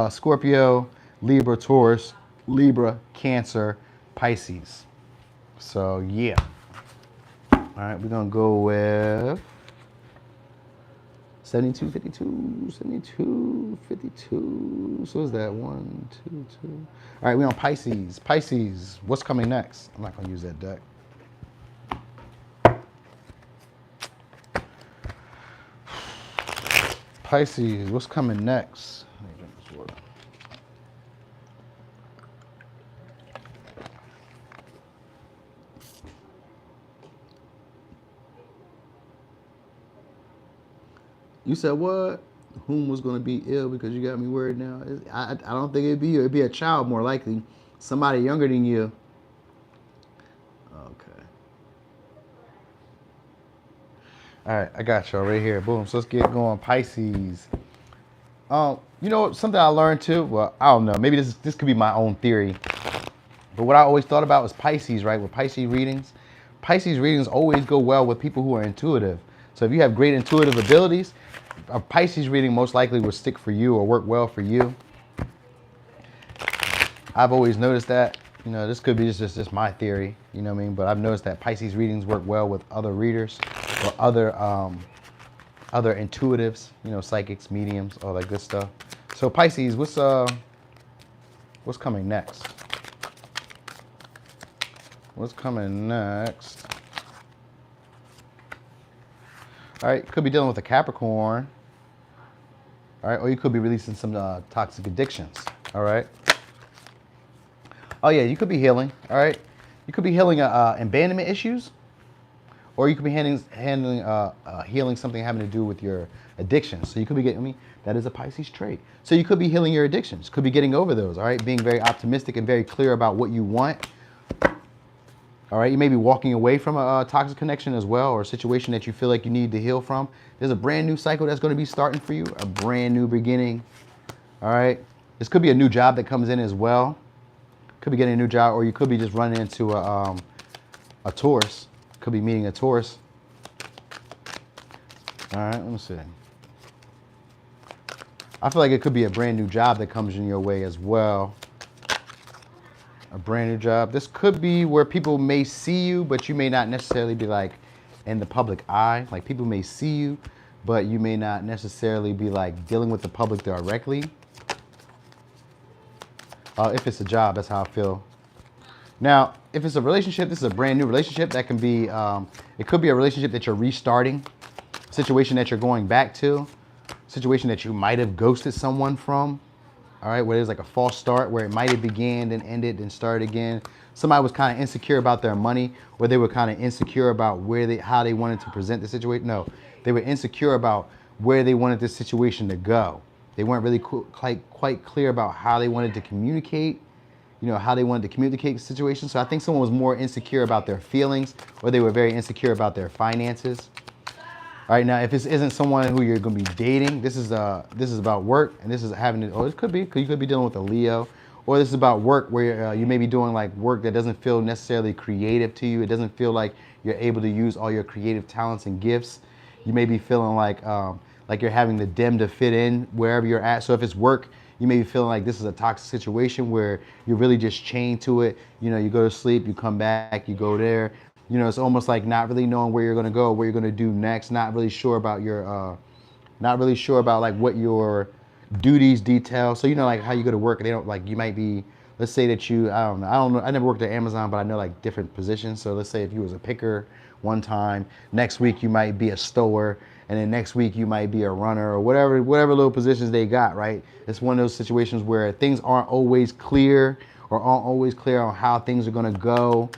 Scorpio, Libra, Taurus, Libra, Cancer, Pisces. So yeah. All right, we're gonna go with 72, 52, 72, 52. So is that 1, 2, 2? All right, we're on Pisces. Pisces, what's coming next? I'm not gonna use that deck. Pisces, what's coming next? Let me drink this water. You said what? Whom was going to be ill because you got me worried now? I don't think it'd be you. It'd be a child more likely. Somebody younger than you. Okay. All right, I got y'all right here. Boom. So let's get going. Pisces. Something I learned too? Well, I don't know. Maybe this could be my own theory. But what I always thought about was Pisces, right? With Pisces readings always go well with people who are intuitive. So if you have great intuitive abilities, a Pisces reading most likely will stick for you or work well for you. I've always noticed that. This could be just my theory, you know what I mean? But I've noticed that Pisces readings work well with other readers or other intuitives, psychics, mediums, all that good stuff. So Pisces, what's coming next? What's coming next? All right, could be dealing with a Capricorn. All right, or you could be releasing some toxic addictions. All right. Oh yeah, you could be healing. All right, you could be healing abandonment issues, or you could be healing something having to do with your addictions. So you could be getting that is a Pisces trait. So you could be healing your addictions. Could be getting over those. All right, being very optimistic and very clear about what you want. All right, you may be walking away from a toxic connection as well, or a situation that you feel like you need to heal from. There's a brand new cycle that's going to be starting for you, a brand new beginning. All right, this could be a new job that comes in as well. Could be getting a new job, or you could be just running into a Taurus. Could be meeting a Taurus. All right, let me see. I feel like it could be a brand new job that comes in your way as well. A brand new job. This could be where people may see you, but you may not necessarily be like in the public eye. Like people may see you, but you may not necessarily be like dealing with the public directly. If it's a job, that's how I feel. Now, if it's a relationship, this is a brand new relationship. That can be, it could be a relationship that you're restarting, a situation that you're going back to, a situation that you might have ghosted someone from. All right, where there's like a false start, where it might have began, then ended, then started again. Somebody was kind of insecure about their money, or they were kind of insecure about how they wanted to present the situation. No, they were insecure about where they wanted this situation to go. They weren't really quite clear about how they wanted to communicate, how they wanted to communicate the situation. So I think someone was more insecure about their feelings, or they were very insecure about their finances. All right, now if this isn't someone who you're going to be dating, this is about work, and this is having to, or it could be, because you could be dealing with a Leo, or this is about work where you may be doing like work that doesn't feel necessarily creative to you. It doesn't feel like you're able to use all your creative talents and gifts. You may be feeling like you're having to dim to fit in wherever you're at. So if it's work, you may be feeling like this is a toxic situation where you're really just chained to it. You go to sleep, you come back, you go there. It's almost like not really knowing where you're going to go, what you're going to do next. Not really sure about like what your duties detail. So like how you go to work, they don't like, you might be, let's say that I don't know. I never worked at Amazon, but I know like different positions. So let's say if you was a picker one time, next week you might be a stower, and then next week you might be a runner, or whatever little positions they got, right? It's one of those situations where things aren't always clear, or aren't always clear on how things are going to go.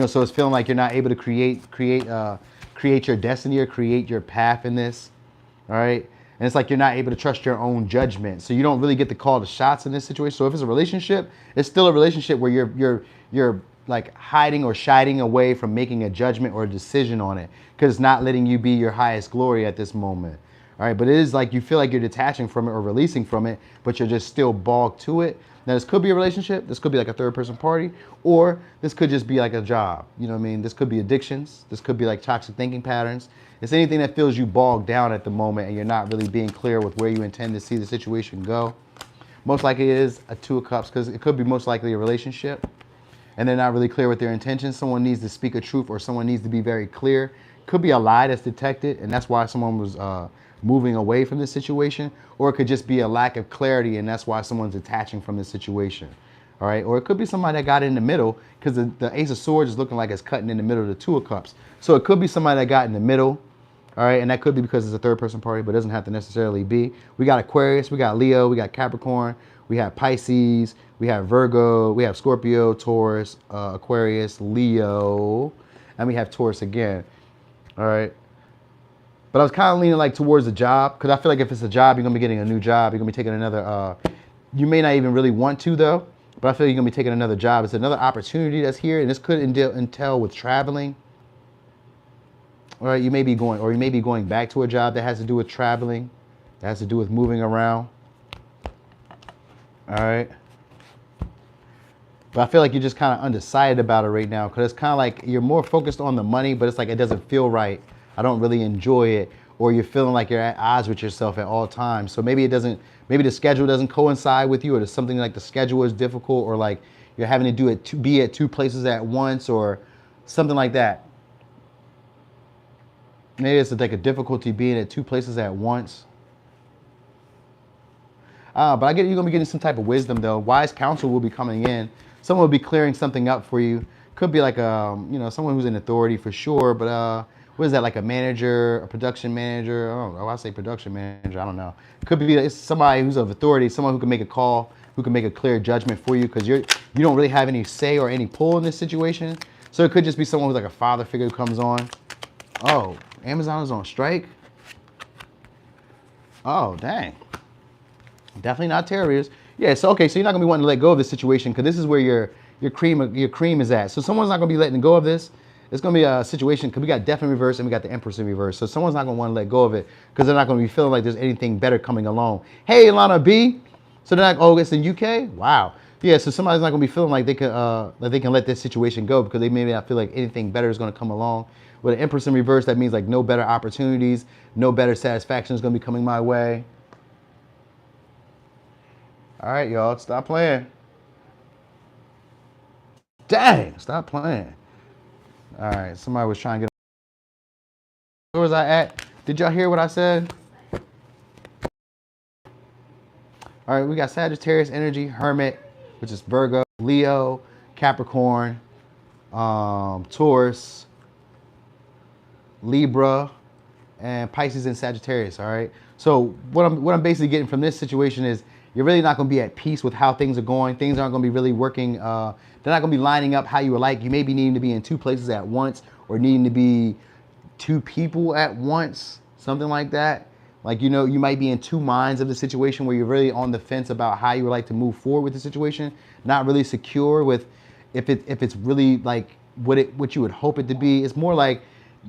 So it's feeling like you're not able to create your destiny or create your path in this, all right? And it's like you're not able to trust your own judgment. So you don't really get to call the shots in this situation. So if it's a relationship, it's still a relationship where you're like hiding or shying away from making a judgment or a decision on it, because it's not letting you be your highest glory at this moment. All right, but it is like you feel like you're detaching from it or releasing from it, but you're just still bogged to it. Now, this could be a relationship. This could be like a third person party, or this could just be like a job. You know what I mean? This could be addictions. This could be like toxic thinking patterns. It's anything that feels you bogged down at the moment and you're not really being clear with where you intend to see the situation go. Most likely it is a Two of Cups, because it could be most likely a relationship and they're not really clear with their intentions. Someone needs to speak a truth, or someone needs to be very clear. Could be a lie that's detected, and that's why someone was moving away from this situation, or it could just be a lack of clarity, and that's why someone's detaching from this situation. All right, or it could be somebody that got in the middle, because the Ace of Swords is looking like it's cutting in the middle of the Two of Cups. So it could be somebody that got in the middle, all right, and that could be because it's a third person party, but it doesn't have to necessarily be. We got Aquarius, we got Leo, we got Capricorn, we have Pisces, we have Virgo, we have Scorpio, Taurus, Aquarius, Leo, and we have Taurus again. All right. But I was kind of leaning like towards the job, because I feel like if it's a job, you're going to be getting a new job. You're going to be taking another, you may not even really want to though, but I feel like you're going to be taking another job. It's another opportunity that's here, and this could entail with traveling. All right, you may be going back to a job that has to do with traveling, that has to do with moving around. All right. But I feel like you're just kind of undecided about it right now, because it's kind of like you're more focused on the money, but it's like it doesn't feel right. I don't really enjoy it, or you're feeling like you're at odds with yourself at all times. So maybe maybe the schedule doesn't coincide with you, or there's something like the schedule is difficult, or like you're having to be at two places at once, or something like that. Maybe it's like a difficulty being at two places at once. But I get you're gonna be getting some type of wisdom though. Wise counsel will be coming in. Someone will be clearing something up for you. Could be like someone who's in authority for sure, but what is that, like a manager, a production manager? I don't know. I say production manager. I don't know. Could be it's somebody who's of authority, someone who can make a call, who can make a clear judgment for you, because you don't really have any say or any pull in this situation. So it could just be someone who's like a father figure who comes on. Oh, Amazon is on strike. Oh, dang. Definitely not Taurus. Yeah, so okay, so you're not gonna be wanting to let go of this situation because this is where your cream is at. So someone's not gonna be letting go of this. It's gonna be a situation because we got Death in reverse and we got the Empress in reverse. So someone's not gonna want to let go of it because they're not gonna be feeling like there's anything better coming along. Hey, Ilana B. So they're like, oh, it's in UK? Wow. Yeah, so somebody's not gonna be feeling like they can let this situation go because they may not feel like anything better is gonna come along. With an Empress in reverse, that means like no better opportunities, no better satisfaction is gonna be coming my way. All right, y'all, stop playing. Dang, stop playing. All right, somebody was trying to get. Where was I at? Did y'all hear what I said? All right, we got Sagittarius energy, Hermit, which is Virgo, Leo, Capricorn, Taurus, Libra, and Pisces and Sagittarius. All right. So what I'm basically getting from this situation is you're really not going to be at peace with how things are going. Things aren't going to be really working. They're not going to be lining up how you would like. You may be needing to be in two places at once, or needing to be two people at once, something like that. Like, you know, you might be in two minds of the situation where you're really on the fence about how you would like to move forward with the situation, not really secure with if it's really like what you would hope it to be. It's more like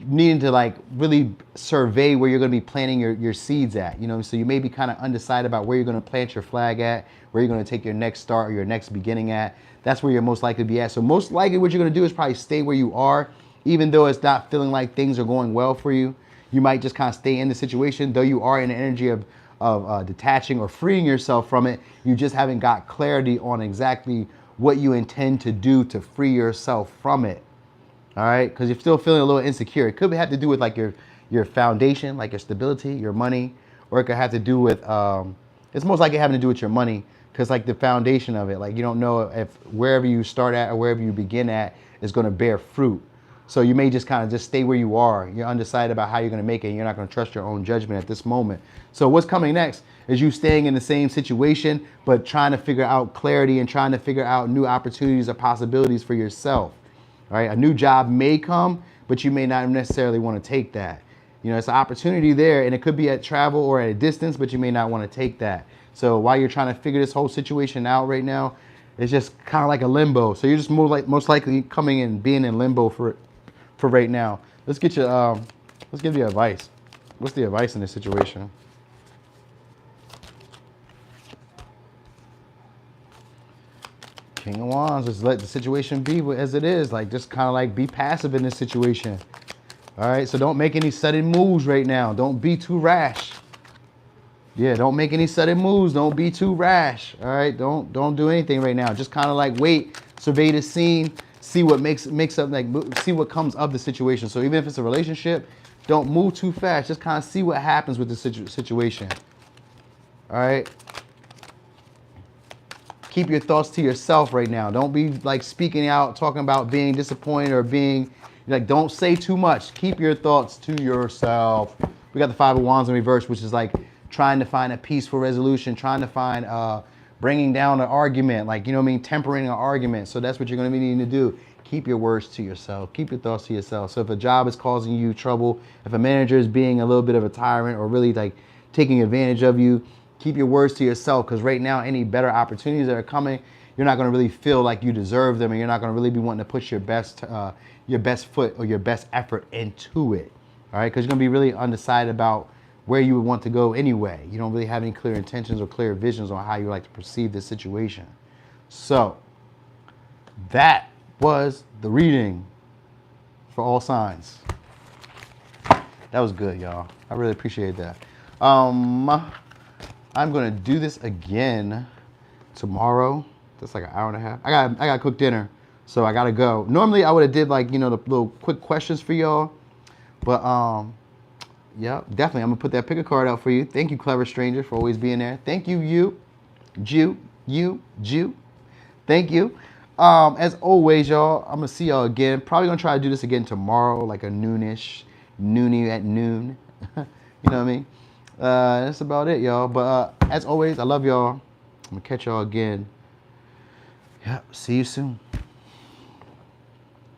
needing to like really survey where you're going to be planting your seeds at, you know. So you may be kind of undecided about where you're going to plant your flag at, where you're going to take your next start or your next beginning at. That's where you're most likely to be at. So most likely what you're going to do is probably stay where you are, even though it's not feeling like things are going well for you. You might just kind of stay in the situation, though you are in the energy of detaching or freeing yourself from it. You just haven't got clarity on exactly what you intend to do to free yourself from it. All right, because you're still feeling a little insecure. It could have to do with like your foundation, like your stability, your money, or it could have to do with, it's most likely having to do with your money, because like the foundation of it, like you don't know if wherever you start at or wherever you begin at is going to bear fruit. So you may just kind of just stay where you are. You're undecided about how you're going to make it, and you're not going to trust your own judgment at this moment. So what's coming next is you staying in the same situation, but trying to figure out clarity and trying to figure out new opportunities or possibilities for yourself. All right, a new job may come, but you may not necessarily want to take that. You know, it's an opportunity there, and it could be at travel or at a distance, but you may not want to take that. So while you're trying to figure this whole situation out right now, it's just kind of like a limbo. So you're just most likely coming and being in limbo for right now. Let's get you. Let's give you advice. What's the advice in this situation? King of Wands, just let the situation be as it is. Like, just kind of like be passive in this situation. All right, so don't make any sudden moves right now. Don't be too rash. Yeah, don't make any sudden moves. Don't be too rash. All right, don't do anything right now. Just kind of like wait, survey the scene, see what makes up, like see what comes of the situation. So even if it's a relationship, don't move too fast. Just kind of see what happens with the situation. All right. Keep your thoughts to yourself right now. Don't be like speaking out, talking about being disappointed or being like, don't say too much. Keep your thoughts to yourself. We got the Five of Wands in reverse, which is like trying to find a peaceful resolution, trying to find bringing down an argument, like, you know what I mean, tempering an argument. So that's what you're going to be needing to do. Keep your words to yourself. Keep your thoughts to yourself. So if a job is causing you trouble, if a manager is being a little bit of a tyrant or really like taking advantage of you, keep your words to yourself, because right now any better opportunities that are coming, you're not going to really feel like you deserve them, and you're not going to really be wanting to put your best foot or your best effort into it. All right, because you're going to be really undecided about where you would want to go anyway. You don't really have any clear intentions or clear visions on how you like to perceive this situation. So that was the reading for all signs. That was good, y'all. I really appreciate that. I'm gonna do this again tomorrow. That's like an hour and a half. I gotta cook dinner, so I gotta go. Normally I would have did like, you know, the little quick questions for y'all, but yeah, definitely I'm gonna put that pick a card out for you. Thank you, Clever Stranger, for always being there. Thank you, Jew. Thank you. As always, y'all, I'm gonna see y'all again. Probably gonna try to do this again tomorrow, like a noonish, noonie at noon. You know what I mean? That's about it, y'all. But as always, I love y'all. I'm going to catch y'all again. Yeah, see you soon.